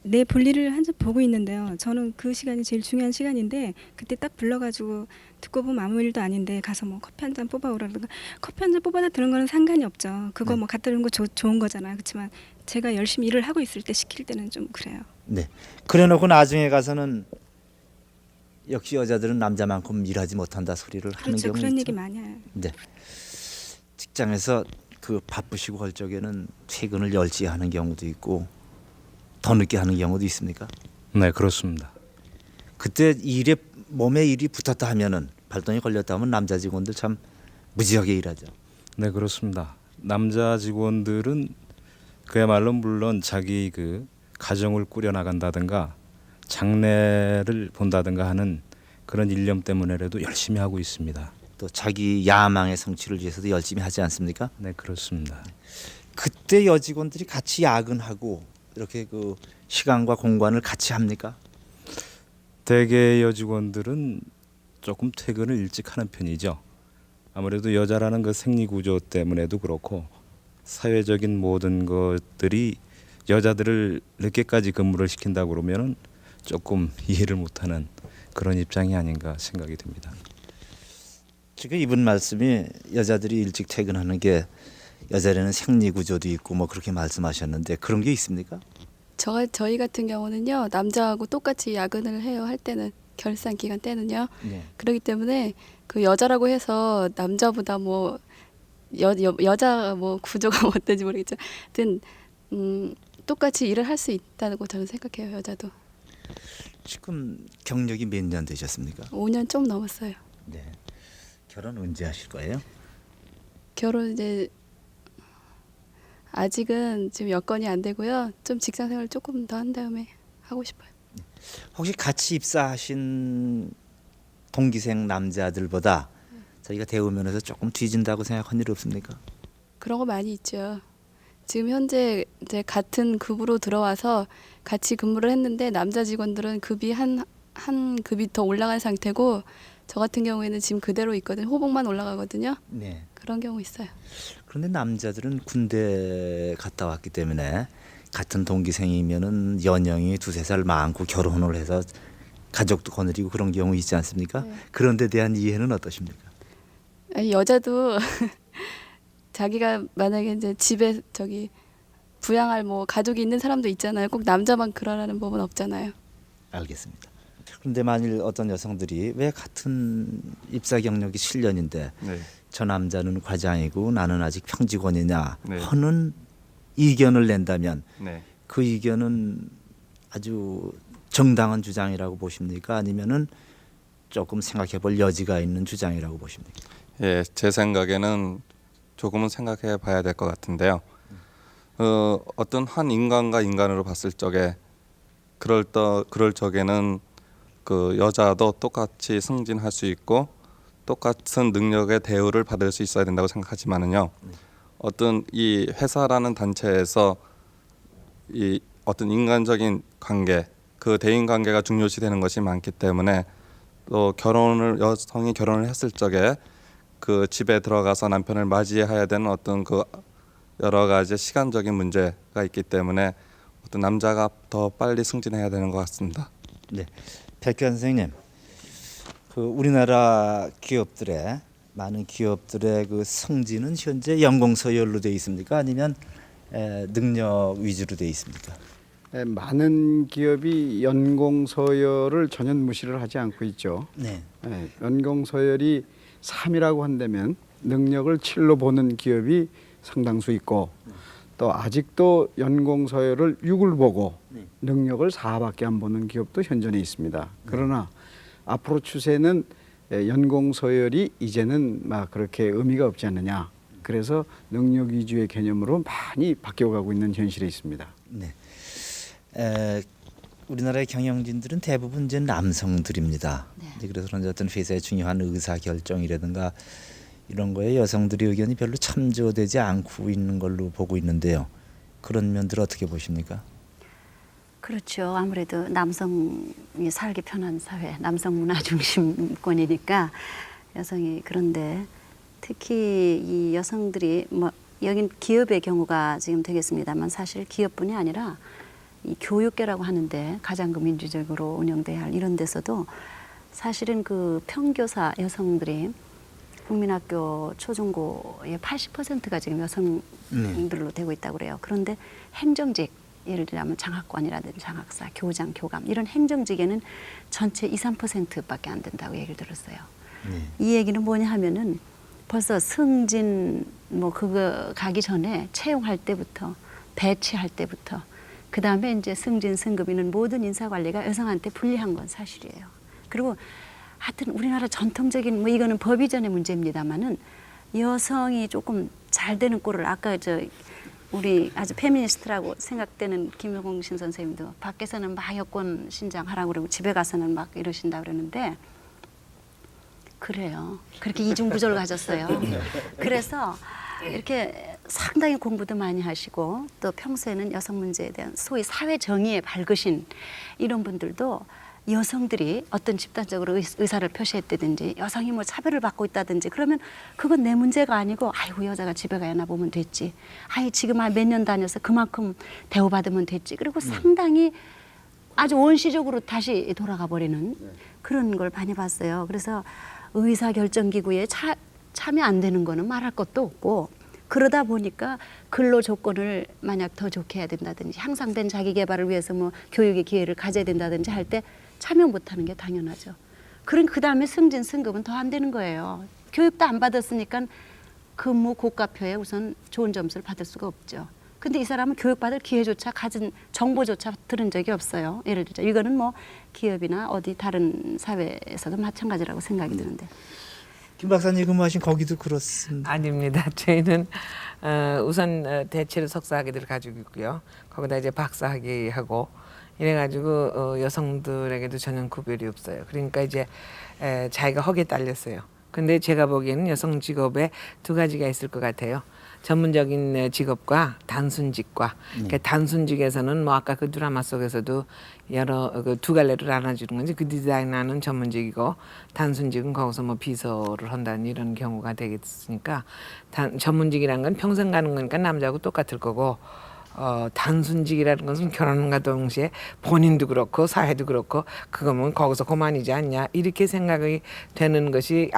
내 볼일을 한참 보고 있는데요. 저는 그 시간이 제일 중요한 시간인데 그때 딱 불러가지고 듣고 보면 아무 일도 아닌데 가서 뭐 커피 한 잔 뽑아오라든가 커피 한 잔 뽑아다 드는 거는 상관이 없죠. 그거 뭐 갖다 주는 거 좋은 거잖아요. 그렇지만 제가 열심히 일을 하고 있을 때 시킬 때는 좀 그래요. 네. 그래놓고 나중에 가서는 역시 여자들은 남자만큼 일하지 못한다 소리를 하는 그렇죠. 경우 그런 있죠. 얘기 많이 해요. 네. 직장에서 그 바쁘시고 할 적에는 퇴근을 일찍 하는 경우도 있고 더 늦게 하는 경우도 있습니까? 네, 그렇습니다. 그때 일에 몸에 일이 붙었다 하면은 발동이 걸렸다 하면 남자 직원들 참 무지하게 일하죠. 네, 그렇습니다. 남자 직원들은 그야말로 물론 자기 그 가정을 꾸려 나간다든가 장래를 본다든가 하는 그런 일념 때문에라도 열심히 하고 있습니다. 또 자기 야망의 성취를 위해서도 열심히 하지 않습니까? 네, 그렇습니다. 그때 여직원들이 같이 야근하고 이렇게 그 시간과 공간을 같이 합니까? 대개 여직원들은 조금 퇴근을 일찍 하는 편이죠. 아무래도 여자라는 그 생리 구조 때문에도 그렇고 사회적인 모든 것들이 여자들을 늦게까지 근무를 시킨다고 그러면은 조금 이해를 못하는 그런 입장이 아닌가 생각이 듭니다. 지금 이분 말씀이 여자들이 일찍 퇴근하는 게 여자라는 생리 구조도 있고 뭐 그렇게 말씀하셨는데 그런 게 있습니까? 저희 같은 경우는요 남자하고 똑같이 야근을 해요. 할 때는 결산 기간 때는요. 네. 그렇기 때문에 그 여자라고 해서 남자보다 뭐 여자 뭐 구조가 어떤지 모르겠지만 하여튼 똑같이 일을 할 수 있다고 저는 생각해요. 여자도. 지금 경력이 몇 년 되셨습니까? 5년 좀 넘었어요. 네. 결혼 언제 하실 거예요? 결혼 이제 아직은 지금 여건이 안 되고요. 좀 직장 생활 조금 더 한 다음에 하고 싶어요. 혹시 같이 입사하신 동기생 남자들보다 자기가 대우면에서 조금 뒤진다고 생각한 일 없습니까? 그런 거 많이 있죠. 지금 현재 이제 같은 급으로 들어와서 같이 근무를 했는데 남자 직원들은 급이 한 급이 더 올라간 상태고 저 같은 경우에는 지금 그대로 있거든요. 호봉만 올라가거든요. 네. 그런 경우 있어요. 그런데 남자들은 군대 갔다 왔기 때문에 같은 동기생이면은 연령이 2-3살 많고 결혼을 해서 가족도 거느리고 그런 경우 있지 않습니까? 네. 그런 데 대한 이해는 어떠십니까? 아니, 여자도 자기가 만약에 이제 집에 부양할 뭐 가족이 있는 사람도 있잖아요. 꼭 남자만 그러라는 법은 없잖아요. 알겠습니다. 그런데 만일 어떤 여성들이 왜 같은 입사 경력이 7년인데 네. 저 남자는 과장이고 나는 아직 평직원이냐 네. 하는 이견을 낸다면 네. 그 이견은 아주 정당한 주장이라고 보십니까? 아니면은 조금 생각해볼 여지가 있는 주장이라고 보십니까? 예, 제 생각에는 조금은 생각해 봐야 될 것 같은데요. 어떤 한 인간과 인간으로 봤을 적에 그럴 적에는 그 여자도 똑같이 승진할 수 있고 똑같은 능력의 대우를 받을 수 있어야 된다고 생각하지만은요. 어떤 이 회사라는 단체에서 이 어떤 인간적인 관계, 그 대인 관계가 중요시되는 것이 많기 때문에 또 여성이 결혼을 했을 적에 그 집에 들어가서 남편을 맞이해야 되는 어떤 그 여러 가지 시간적인 문제가 있기 때문에 어떤 남자가 더 빨리 승진해야 되는 것 같습니다. 네, 백현 선생님, 그 우리나라 기업들의 많은 기업들의 그 승진은 현재 연공 서열로 돼 있습니까? 아니면 능력 위주로 돼 있습니까? 많은 기업이 연공 서열을 전혀 무시를 하지 않고 있죠. 네. 연공 서열이 3이라고 한다면 능력을 7로 보는 기업이 상당수 있고 또 아직도 연공 서열을 6을 보고 능력을 4밖에 안 보는 기업도 현존에 있습니다. 그러나 앞으로 추세는 연공 서열이 이제는 막 그렇게 의미가 없지 않느냐. 그래서 능력 위주의 개념으로 많이 바뀌어가고 있는 현실에 있습니다. 네. 우리나라의 경영진들은 대부분 이제 남성들입니다. 이제 그래서 그런지 어떤 회사의 중요한 의사 결정이라든가 이런 거에 여성들의 의견이 별로 참조되지 않고 있는 걸로 보고 있는데요. 그런 면들 어떻게 보십니까? 그렇죠. 아무래도 남성이 살기 편한 사회, 남성 문화 중심권이니까 여성이 그런데 특히 이 여성들이 뭐 여긴 기업의 경우가 지금 되겠습니다만 사실 기업뿐이 아니라 이 교육계라고 하는데 가장 그 민주적으로 운영돼야 할 이런 데서도 사실은 그 평교사 여성들이 국민학교 초중고의 80%가 지금 여성들로 되고 있다고 그래요. 그런데 행정직 예를 들면 장학관이라든지 장학사, 교장, 교감 이런 행정직에는 전체 2, 3%밖에 안 된다고 얘기를 들었어요. 이 얘기는 뭐냐 하면은 벌써 승진 뭐 그거 가기 전에 채용할 때부터 배치할 때부터 그 다음에 이제 승진, 승급 이런 모든 인사 관리가 여성한테 불리한 건 사실이에요. 그리고 하여튼 우리나라 전통적인 뭐 이거는 법 이전의 문제입니다만은 여성이 조금 잘 되는 꼴을 아까 우리 아주 페미니스트라고 생각되는 김용신 선생님도 밖에서는 막 여권 신장하라고 그러고 집에 가서는 막 이러신다 그러는데 그래요. 그렇게 이중구조를 가졌어요. 그래서 이렇게 상당히 공부도 많이 하시고 또 평소에는 여성 문제에 대한 소위 사회 정의에 밝으신 이런 분들도 여성들이 어떤 집단적으로 의사를 표시했다든지 여성이 뭐 차별을 받고 있다든지 그러면 그건 내 문제가 아니고 아이고 여자가 집에 가나 보면 됐지. 아이 지금 몇 년 다녀서 그만큼 대우받으면 됐지. 그리고 상당히 아주 원시적으로 다시 돌아가 버리는 그런 걸 많이 봤어요. 그래서 의사결정기구에 참여 안 되는 거는 말할 것도 없고 그러다 보니까 근로 조건을 만약 더 좋게 해야 된다든지 향상된 자기 개발을 위해서 뭐 교육의 기회를 가져야 된다든지 할 때 참여 못하는 게 당연하죠. 그 다음에 승진 승급은 더 안 되는 거예요. 교육도 안 받았으니까 근무 고과표에 우선 좋은 점수를 받을 수가 없죠. 근데 이 사람은 교육받을 기회조차 가진 정보조차 들은 적이 없어요. 예를 들자 이거는 뭐 기업이나 어디 다른 사회에서도 마찬가지라고 생각이 드는데. 김 박사님 근무하신 거기도 그렇습니다. 아닙니다. 저희는 우선 대체로 석사학위를 가지고 있고요. 거기다 이제 박사학위 하고 이래가지고 여성들에게도 전혀 구별이 없어요. 그러니까 이제 자기가 허기에 딸렸어요. 근데 제가 보기에는 여성 직업에 두 가지가 있을 것 같아요. 전문적인 직업과 단순직과 그러니까 단순직에서는 뭐 아까 그 드라마 속에서도 여러 그 두 갈래로 나눠주는 건지 그 디자인하는 전문직이고 단순직은 거기서 뭐 비서를 한다는 이런 경우가 되겠으니까 전문직이라는 건 평생 가는 거니까 남자하고 똑같을 거고 단순직이라는 것은 결혼과 동시에 본인도 그렇고 사회도 그렇고 그거면 거기서 그만이지 않냐 이렇게 생각이 되는 것이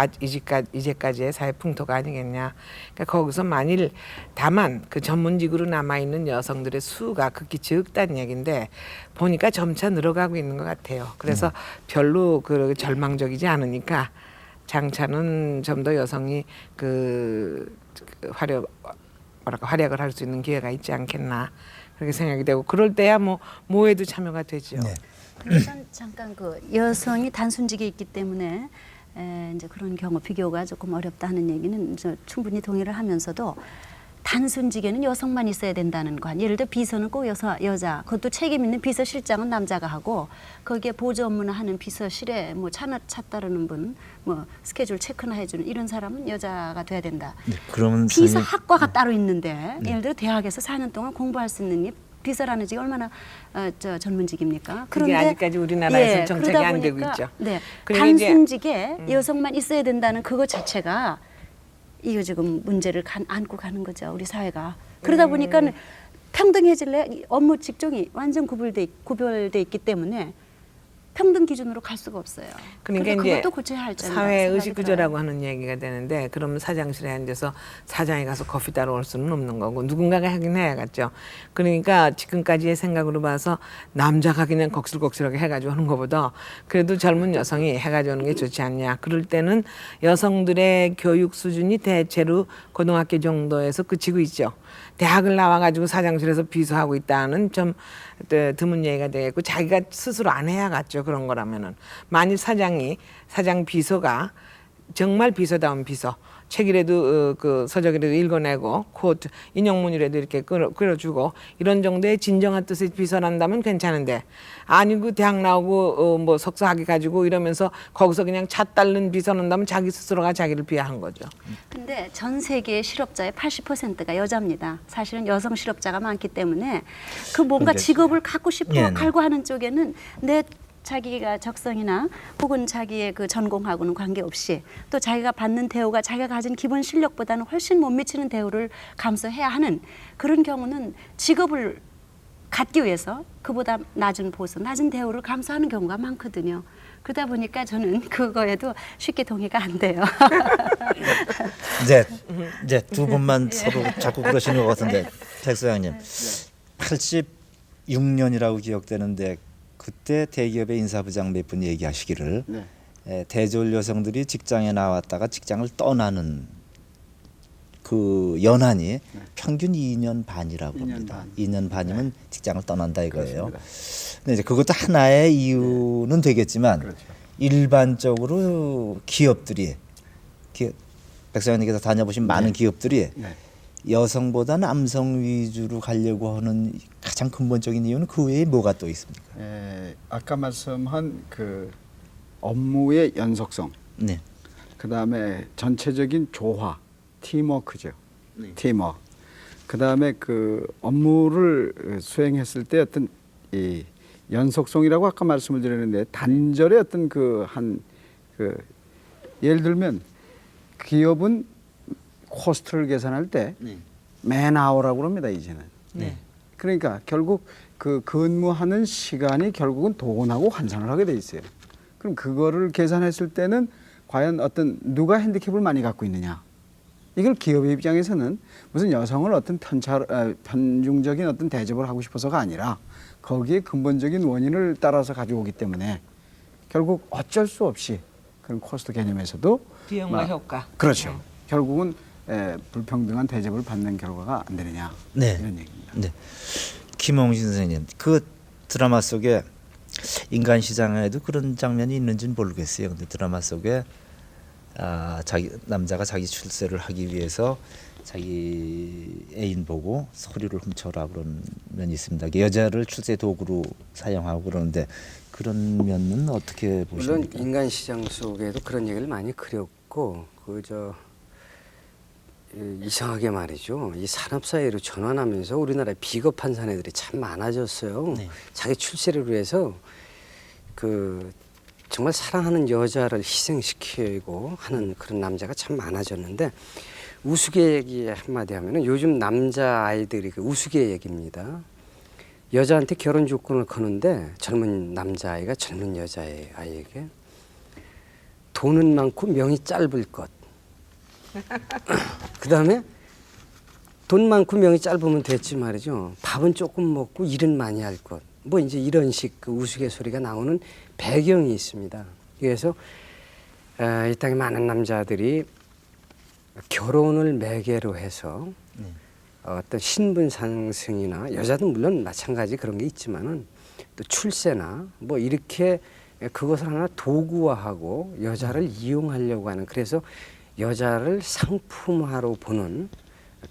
이제까지의 사회 풍토가 아니겠냐. 그러니까 거기서 만일 다만 그 전문직으로 남아있는 여성들의 수가 극히 적다는 얘기인데 보니까 점차 늘어가고 있는 것 같아요. 그래서 별로 그 절망적이지 않으니까 장차는 좀 더 여성이 활약을 할 수 있는 기회가 있지 않겠나 그렇게 생각이 되고 그럴 때야 뭐 뭐에도 참여가 되죠. 근데 잠깐 그 여성이 단순직에 있기 때문에 이제 그런 경우 비교가 조금 어렵다 하는 얘기는 저 충분히 동의를 하면서도 단순직에는 여성만 있어야 된다는 거. 예를 들어 비서는 꼭 여자, 그것도 책임 있는 비서실장은 남자가 하고 거기에 보조 업무나 하는 비서실에 뭐 차 따르는 분, 뭐 스케줄 체크나 해주는 이런 사람은 여자가 돼야 된다. 그러면 비서 학과가 따로 있는데 예를 들어 대학에서 4년 동안 공부할 수 있는 비서라는 직이 얼마나 전문직입니까? 그게 아직까지 우리나라에서 정착이 안 되고 있죠. 네, 이제, 단순직에 여성만 있어야 된다는 그것 자체가 이거 지금 문제를 안고 가는 거죠, 우리 사회가. 그러다 보니까 평등해질래 업무 직종이 완전 구별돼 있기 때문에 평등 기준으로 갈 수가 없어요. 그러니까 그것도 이제 고쳐야 할 점이라고 사회 생각이 의식 구조라고 들어요. 하는 얘기가 되는데 그러면 사장실에 앉아서 사장이 가서 커피 따러 올 수는 없는 거고 누군가가 하긴 해야겠죠. 그러니까 지금까지의 생각으로 봐서 남자가 그냥 곡슬곡슬하게 해가지고 하는 것보다 그래도 젊은 여성이 해가지고 하는 게 좋지 않냐. 그럴 때는 여성들의 교육 수준이 대체로 고등학교 정도에서 그치고 있죠. 대학을 나와가지고 사장실에서 비서하고 있다는 좀 드문 얘기가 되겠고 자기가 스스로 안 해야겠죠. 그런 거라면은 만일 사장 비서가 정말 비서다운 비서 책이라도 그 서적이라도 읽어내고 코트 인용문이라도 이렇게 끌어주고 이런 정도의 진정한 뜻의 비서란다면 괜찮은데 아니고 대학 나오고 뭐 석사학위 가지고 이러면서 거기서 그냥 차 딸른 비서는다면 자기 스스로가 자기를 비하한 거죠. 근데 전 세계 실업자의 80%가 여자입니다. 사실은 여성 실업자가 많기 때문에 그 뭔가 직업을 갖고 싶어 갈고 하는 쪽에는 자기가 적성이나 혹은 자기의 그 전공하고는 관계없이 또 자기가 받는 대우가 자기가 가진 기본 실력보다는 훨씬 못 미치는 대우를 감수해야 하는 그런 경우는 직업을 갖기 위해서 그보다 낮은 보수, 낮은 대우를 감수하는 경우가 많거든요. 그러다 보니까 저는 그거에도 쉽게 동의가 안 돼요. 이제 두 분만 서로 자꾸 그러시는 것 같은데 백 소장님 86년이라고 기억되는데 그때 대기업의 인사부장 몇 분 얘기하시기를 대졸 여성들이 직장에 나왔다가 직장을 떠나는 그 연한이 평균 2년 반이라고 합니다. 2년 반이면 직장을 떠난다 이거예요. 근데 이제 그것도 하나의 이유는 되겠지만 일반적으로 기업들이 백 소장님께서 다녀보신 많은 기업들이 여성보다 남성 위주로 가려고 하는 가장 근본적인 이유는 그 외에 뭐가 또 있습니까? 아까 말씀한 그 업무의 연속성, 그다음에 전체적인 조화, 팀워크죠. 팀워크. 그다음에 그 업무를 수행했을 때 어떤 이 연속성이라고 아까 말씀을 드렸는데 단절의 어떤 예를 들면 기업은 코스트를 계산할 때 맨아워라고 합니다 이제는. 그러니까 결국 그 근무하는 시간이 결국은 돈하고 환산을 하게 돼 있어요. 그럼 그거를 계산했을 때는 과연 누가 핸디캡을 많이 갖고 있느냐? 이걸 기업의 입장에서는 무슨 여성을 어떤 편중적인 어떤 대접을 하고 싶어서가 아니라 거기에 근본적인 원인을 따라서 가져오기 때문에 결국 어쩔 수 없이 그런 코스트 개념에서도 비용과 효과. 그렇죠. 결국은 불평등한 대접을 받는 결과가 안 되느냐 이런 얘기입니다. 김홍신 선생님, 그 드라마 속에 인간 시장에도 그런 장면이 있는지는 모르겠어요. 근데 드라마 속에 남자가 자기 출세를 하기 위해서 자기 애인 보고 서류를 훔쳐라 그런 면이 있습니다. 여자를 출세 도구로 사용하고 그러는데 그런 면은 어떻게 보십니까? 물론 인간 시장 속에도 그런 얘기를 많이 그렸고 이상하게 말이죠. 이 산업 사회로 전환하면서 우리나라에 비겁한 사내들이 참 많아졌어요. 자기 출세를 위해서 정말 사랑하는 여자를 희생시키고 하는 그런 남자가 참 많아졌는데 우스개 얘기 한마디 하면은 요즘 남자 아이들이 우스개 얘기입니다. 여자한테 결혼 조건을 거는데 젊은 남자아이가 젊은 여자아이에게 돈은 많고 명이 짧을 것. 그 다음에 돈 많고 명이 짧으면 됐지 말이죠. 밥은 조금 먹고 일은 많이 할 것. 이제 이런 식 우스갯소리가 나오는 배경이 있습니다. 그래서 이 땅에 많은 남자들이 결혼을 매개로 해서 어떤 신분 상승이나 여자도 물론 마찬가지 그런 게 있지만은 또 출세나 뭐 이렇게 그것을 하나 도구화하고 여자를 이용하려고 하는, 그래서 여자를 상품화로 보는,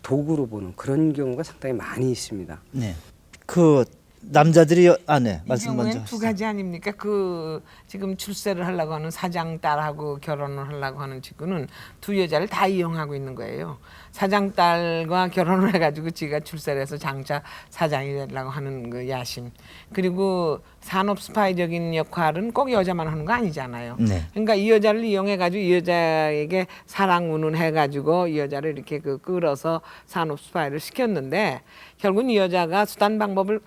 도구로 보는 그런 경우가 상당히 많이 있습니다. 네. 그 남자들이 네, 이 말씀 경우엔 먼저. 두 가지 아닙니까? 그 지금 출세를 하려고 하는 사장 딸하고 결혼을 하려고 하는 친구는 두 여자를 다 이용하고 있는 거예요. 사장 딸과 결혼을 해가지고 지가 출세를 해서 장차 사장이 되려고 하는 그 야심. 그리고 산업 스파이적인 역할은 꼭 여자만 하는 거 아니잖아요. 네. 그러니까 이 여자를 이용해가지고 이 여자에게 사랑 운운해가지고 이 여자를 이렇게 끌어서 산업 스파이를 시켰는데 결국은 이 여자가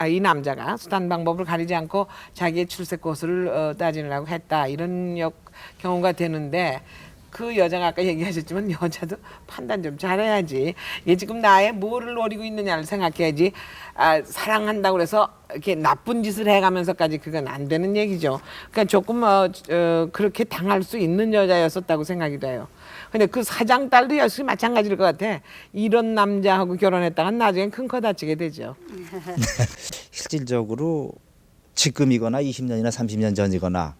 이 남자가 수단 방법을 가리지 않고 자기의 출세 코스를 따지려고 했다, 이런 경우가 되는데, 그 여자가 아까 얘기하셨지만 여자도 판단 좀 잘해야지. 얘 지금 나의 뭐를 노리고 있느냐를 생각해야지. 사랑한다고 그래서 이렇게 나쁜 짓을 해가면서까지 그건 안 되는 얘기죠. 그러니까 조금 그렇게 당할 수 있는 여자였었다고 생각이 돼요. 근데 그 사장 딸도 역시 마찬가지일 것 같아. 이런 남자하고 결혼했다가 나중에 큰 코 다치게 되죠. 실질적으로 지금이거나 20년이나 30년 전이거나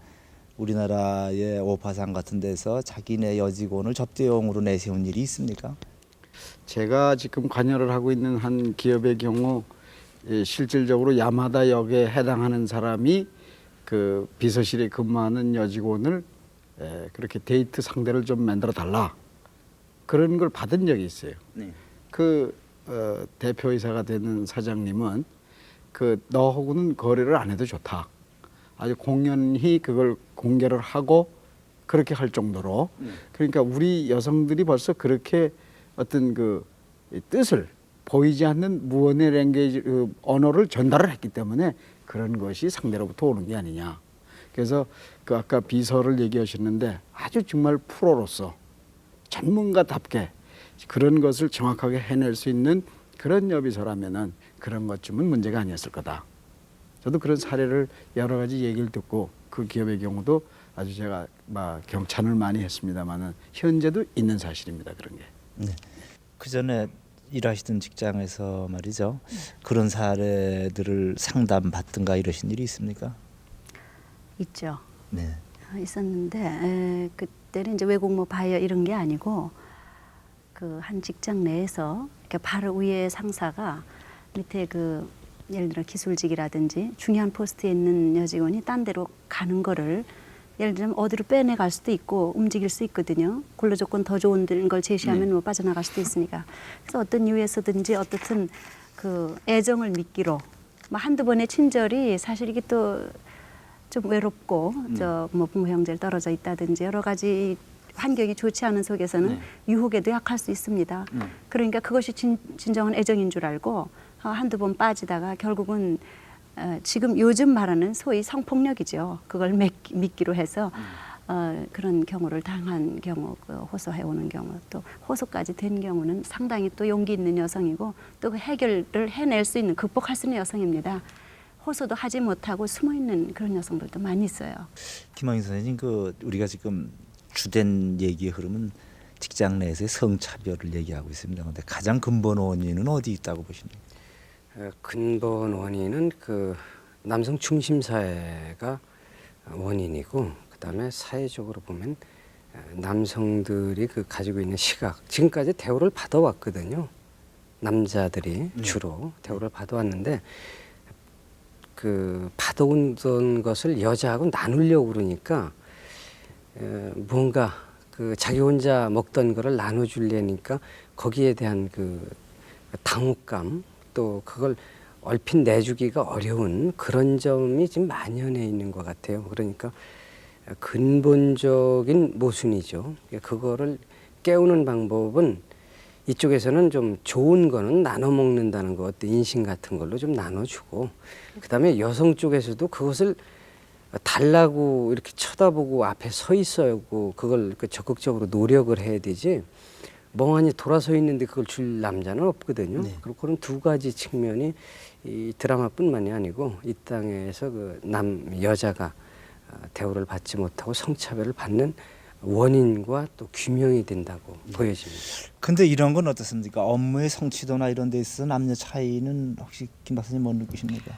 우리나라의 오파상 같은 데서 자기네 여직원을 접대용으로 내세운 일이 있습니까? 제가 지금 관여를 하고 있는 한 기업의 경우 실질적으로 야마다 역에 해당하는 사람이 그 비서실에 근무하는 여직원을 그렇게 데이트 상대를 좀 만들어 달라, 그런 걸 받은 적이 있어요. 네. 그 대표이사가 되는 사장님은 그 너하고는 거래를 안 해도 좋다, 아주 공연히 그걸 공개를 하고 그렇게 할 정도로, 그러니까 우리 여성들이 벌써 그렇게 어떤 그 뜻을 보이지 않는 무언의 랭귀지, 언어를 전달을 했기 때문에 그런 것이 상대로부터 오는 게 아니냐. 그래서 그 아까 비서를 얘기하셨는데 아주 정말 프로로서 전문가답게 그런 것을 정확하게 해낼 수 있는 그런 여비서라면은 그런 것쯤은 문제가 아니었을 거다. 저도 그런 사례를 여러 가지 얘기를 듣고 그 기업의 경우도 아주 제가 막 경찬을 많이 했습니다만은 현재도 있는 사실입니다, 그런 게. 네. 그 전에 일하시던 직장에서 말이죠. 그런 사례들을 상담받든가 이러신 일이 있습니까? 있죠. 네. 있었는데 그때는 이제 외국 뭐 바이어 이런 게 아니고 그 한 직장 내에서 이렇게 바로 위에 상사가 밑에 그 예를 들어 기술직이라든지 중요한 포스트에 있는 여직원이 딴 데로 가는 거를 예를 들면 어디로 빼내 갈 수도 있고 움직일 수 있거든요. 근로 조건 더 좋은 걸 제시하면 뭐 빠져나갈 수도 있으니까. 그래서 어떤 이유에서든지 어떻든 그 애정을 미끼로 뭐 한두 번의 친절이 사실 이게 또 좀 외롭고 저 뭐 부모 형제를 떨어져 있다든지 여러 가지 환경이 좋지 않은 속에서는 유혹에도 약할 수 있습니다. 그러니까 그것이 진정한 애정인 줄 알고 한두 번 빠지다가 결국은 지금 요즘 말하는 소위 성폭력이죠. 그걸 미끼로 해서 그런 경우를 당한 경우, 그 호소해 오는 경우, 또 호소까지 된 경우는 상당히 또 용기 있는 여성이고 또 그 해결을 해낼 수 있는, 극복할 수 있는 여성입니다. 호소도 하지 못하고 숨어 있는 그런 여성들도 많이 있어요. 김학인 선생님, 그 우리가 지금 주된 얘기의 흐름은 직장 내에서의 성차별을 얘기하고 있습니다. 그런데 가장 근본 원인은 어디 있다고 보십니까? 근본 원인은 그 남성 중심 사회가 원인이고, 그다음에 사회적으로 보면 남성들이 그 가지고 있는 시각, 지금까지 대우를 받아왔거든요. 남자들이 주로 대우를 받아왔는데 그 받아온 것을 여자하고 나누려고 그러니까 뭔가 그 자기 혼자 먹던 거를 나눠주려니까 거기에 대한 그 당혹감, 또 그걸 얼핏 내주기가 어려운 그런 점이 지금 만연해 있는 것 같아요. 그러니까 근본적인 모순이죠. 그거를 깨우는 방법은 이쪽에서는 좀 좋은 거는 나눠 먹는다는 거, 어떤 인심 같은 걸로 좀 나눠주고, 그다음에 여성 쪽에서도 그것을 달라고 이렇게 쳐다보고 앞에 서 있어야고 그걸 적극적으로 노력을 해야 되지, 멍하니 돌아서 있는데 그걸 줄 남자는 없거든요. 그리고 그런 두 가지 측면이 이 드라마뿐만이 아니고 이 땅에서 그 여자가 대우를 받지 못하고 성차별을 받는 원인과 또 규명이 된다고 보여집니다. 근데 이런 건 어떻습니까? 업무의 성취도나 이런 데 있어서 남녀 차이는 혹시 김 박사님 뭐 느끼십니까?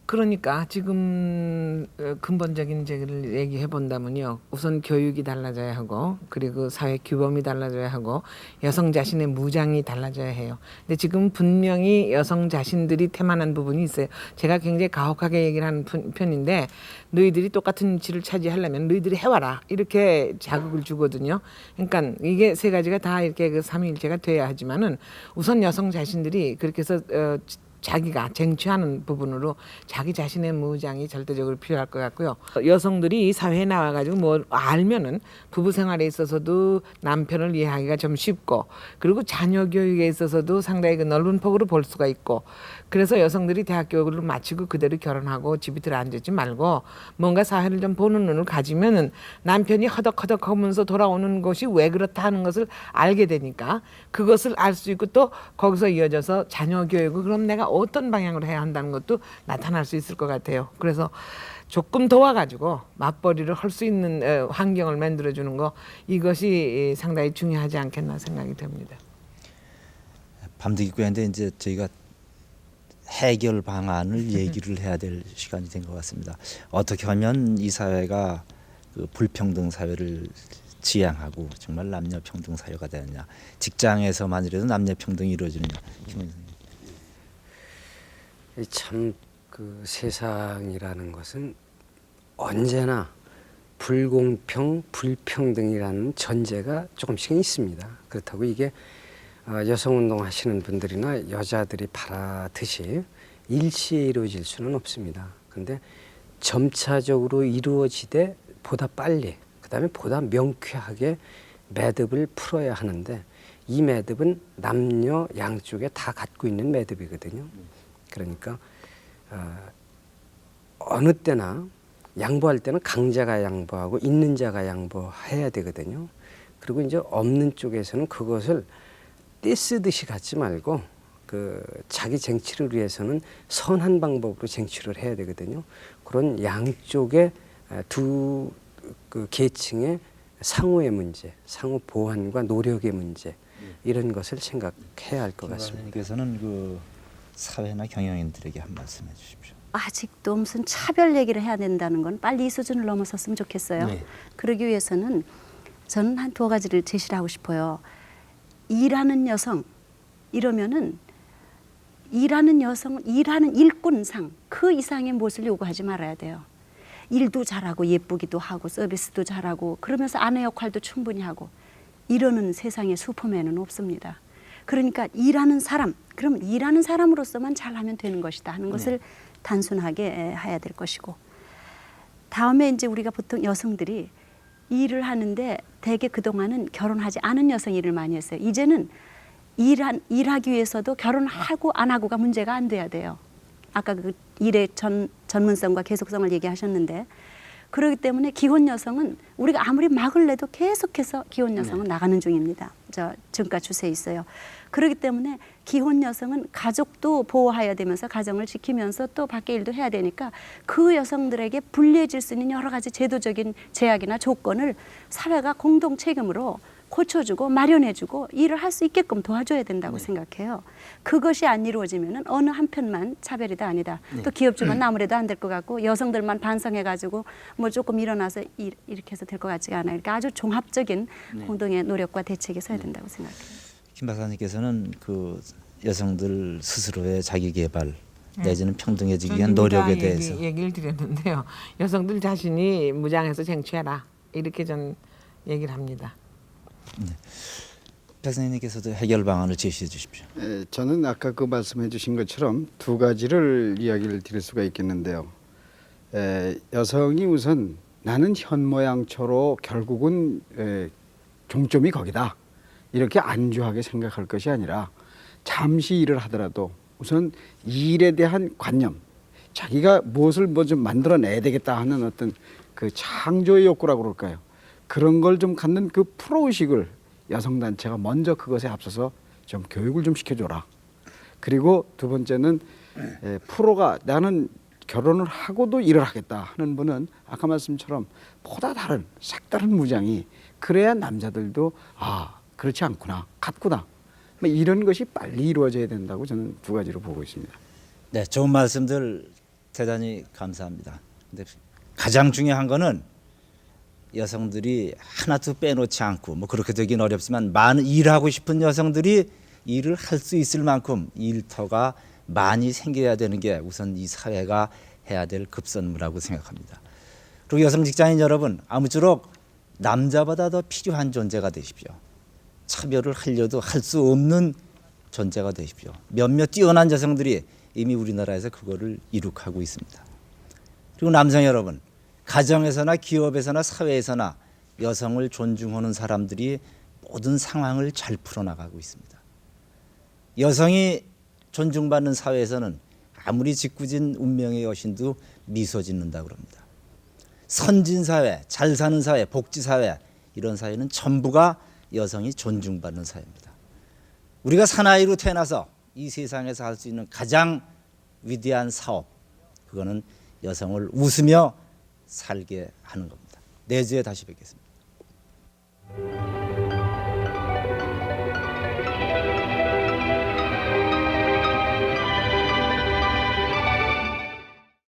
그러니까 지금 근본적인 얘기를 얘기해 본다면요. 우선 교육이 달라져야 하고 그리고 사회 규범이 달라져야 하고 여성 자신의 무장이 달라져야 해요. 근데 지금 분명히 여성 자신들이 태만한 부분이 있어요. 제가 굉장히 가혹하게 얘기를 하는 편인데 너희들이 똑같은 위치를 차지하려면 너희들이 해와라 이렇게 자극을 주거든요. 그러니까 이게 세 가지가 다 이렇게 그 삼위일체가 돼야 하지만은 우선 여성 자신들이 그렇게 해서 자기가 쟁취하는 부분으로 자기 자신의 무장이 절대적으로 필요할 것 같고요. 여성들이 사회에 나와가지고 뭐 알면은 부부 생활에 있어서도 남편을 이해하기가 좀 쉽고 그리고 자녀 교육에 있어서도 상당히 그 넓은 폭으로 볼 수가 있고 그래서 여성들이 대학 교육을 마치고 그대로 결혼하고 집에 들어앉지 말고 뭔가 사회를 좀 보는 눈을 가지면은 남편이 허덕허덕 하면서 돌아오는 것이 왜 그렇다 하는 것을 알게 되니까 그것을 알 수 있고 또 거기서 이어져서 자녀 교육을 그럼 내가 어떤 방향으로 해야 한다는 것도 나타날 수 있을 것 같아요. 그래서 조금 도와가지고 맞벌이를 할 수 있는 환경을 만들어주는 거 이것이 상당히 중요하지 않겠나 생각이 듭니다. 밤새기구인데 이제 저희가 해결 방안을 얘기를 해야 될 시간이 된 것 같습니다. 어떻게 하면 이 사회가 그 불평등 사회를 지향하고 정말 남녀 평등 사회가 되느냐, 직장에서만이라도 남녀 평등이 이루어지느냐. 참 그 세상이라는 것은 언제나 불공평, 불평등이라는 전제가 조금씩은 있습니다. 그렇다고 이게 여성운동 하시는 분들이나 여자들이 바라듯이 일시에 이루어질 수는 없습니다. 그런데 점차적으로 이루어지되 보다 빨리 그다음에 보다 명쾌하게 매듭을 풀어야 하는데 이 매듭은 남녀 양쪽에 다 갖고 있는 매듭이거든요. 그러니까 어느 때나 양보할 때는 강자가 양보하고 있는 자가 양보해야 되거든요. 그리고 이제 없는 쪽에서는 그것을 떼쓰듯이 갖지 말고 그 자기 쟁취를 위해서는 선한 방법으로 쟁취를 해야 되거든요. 그런 양쪽의 두 그 계층의 상호의 문제, 상호 보완과 노력의 문제 이런 것을 생각해야 할 것 같습니다. 선생님께서는 그 사회나 경영인들에게 한 말씀 해주십시오. 아직도 무슨 차별 얘기를 해야 된다는 건 빨리 이 수준을 넘어섰으면 좋겠어요. 네. 그러기 위해서는 저는 한 두 가지를 제시를 하고 싶어요. 일하는 여성 이러면은 일하는 여성, 일하는 일꾼상 그 이상의 무엇을 요구하지 말아야 돼요. 일도 잘하고 예쁘기도 하고 서비스도 잘하고 그러면서 아내 역할도 충분히 하고 이러는 세상에 슈퍼맨은 없습니다. 그러니까 일하는 사람, 그럼 일하는 사람으로서만 잘하면 되는 것이다 하는 것을 단순하게 해야 될 것이고 다음에 이제 우리가 보통 여성들이 일을 하는데 대개 그동안은 결혼하지 않은 여성이 일을 많이 했어요. 이제는 일하기 위해서도 결혼하고 안 하고가 문제가 안 돼야 돼요. 아까 그 일의 전문성과 계속성을 얘기하셨는데 그렇기 때문에 기혼 여성은 우리가 아무리 막을 내도 계속해서 기혼 여성은 나가는 중입니다. 증가 추세에 있어요. 그렇기 때문에 기혼 여성은 가족도 보호해야 되면서 가정을 지키면서 또 밖에 일도 해야 되니까 그 여성들에게 불리해질 수 있는 여러 가지 제도적인 제약이나 조건을 사회가 공동 책임으로 고쳐주고 마련해주고 일을 할 수 있게끔 도와줘야 된다고 생각해요. 그것이 안 이루어지면 어느 한편만 차별이다 아니다. 또 기업주만 아무래도 안 될 것 같고 여성들만 반성해가지고 뭐 조금 일어나서 이렇게 해서 될 것 같지가 않아요. 그러니까 아주 종합적인 공동의 노력과 대책이 서야 된다고 생각해요. 김 박사님께서는 그 여성들 스스로의 자기 개발 내지는 평등해지기 위한 노력에 대해서 얘기를 드렸는데요. 여성들 자신이 무장해서 쟁취해라 이렇게 전 얘기를 합니다. 박사님께서도 해결 방안을 제시해 주십시오. 저는 아까 그 말씀해 주신 것처럼 두 가지를 이야기를 드릴 수가 있겠는데요. 여성이 우선 나는 현모양처로 결국은 종점이 거기다 이렇게 안주하게 생각할 것이 아니라 잠시 일을 하더라도 우선 일에 대한 관념, 자기가 무엇을 뭐 좀 만들어내야 되겠다 하는 어떤 그 창조의 욕구라고 그럴까요? 그런 걸 좀 갖는 그 프로의식을 여성단체가 먼저 그것에 앞서서 좀 교육을 좀 시켜줘라. 그리고 두 번째는 프로가 나는 결혼을 하고도 일을 하겠다 하는 분은 아까 말씀처럼 보다 다른 색다른 무장이 그래야 남자들도 아 그렇지 않구나, 같구나. 뭐 이런 것이 빨리 이루어져야 된다고 저는 두 가지로 보고 있습니다. 네, 좋은 말씀들 대단히 감사합니다. 근데 가장 중요한 거는 여성들이 하나도 빼놓지 않고 뭐 그렇게 되긴 어렵지만 많은 일하고 싶은 여성들이 일을 할 수 있을 만큼 일터가 많이 생겨야 되는 게 우선 이 사회가 해야 될 급선무라고 생각합니다. 그리고 여성 직장인 여러분, 아무쪼록 남자보다 더 필요한 존재가 되십시오. 차별을 하려도 할 수 없는 존재가 되십시오. 몇몇 뛰어난 여성들이 이미 우리나라에서 그거를 이룩하고 있습니다. 그리고 남성 여러분, 가정에서나 기업에서나 사회에서나 여성을 존중하는 사람들이 모든 상황을 잘 풀어나가고 있습니다. 여성이 존중받는 사회에서는 아무리 짓궂은 운명의 여신도 미소 짓는다고 그럽니다. 선진사회, 잘 사는 사회, 복지사회, 이런 사회는 전부가 여성이 존중받는 사회입니다. 우리가 사나이로 태어나서 이 세상에서 할 수 있는 가장 위대한 사업, 그거는 여성을 웃으며 살게 하는 겁니다. 내주에 다시 뵙겠습니다.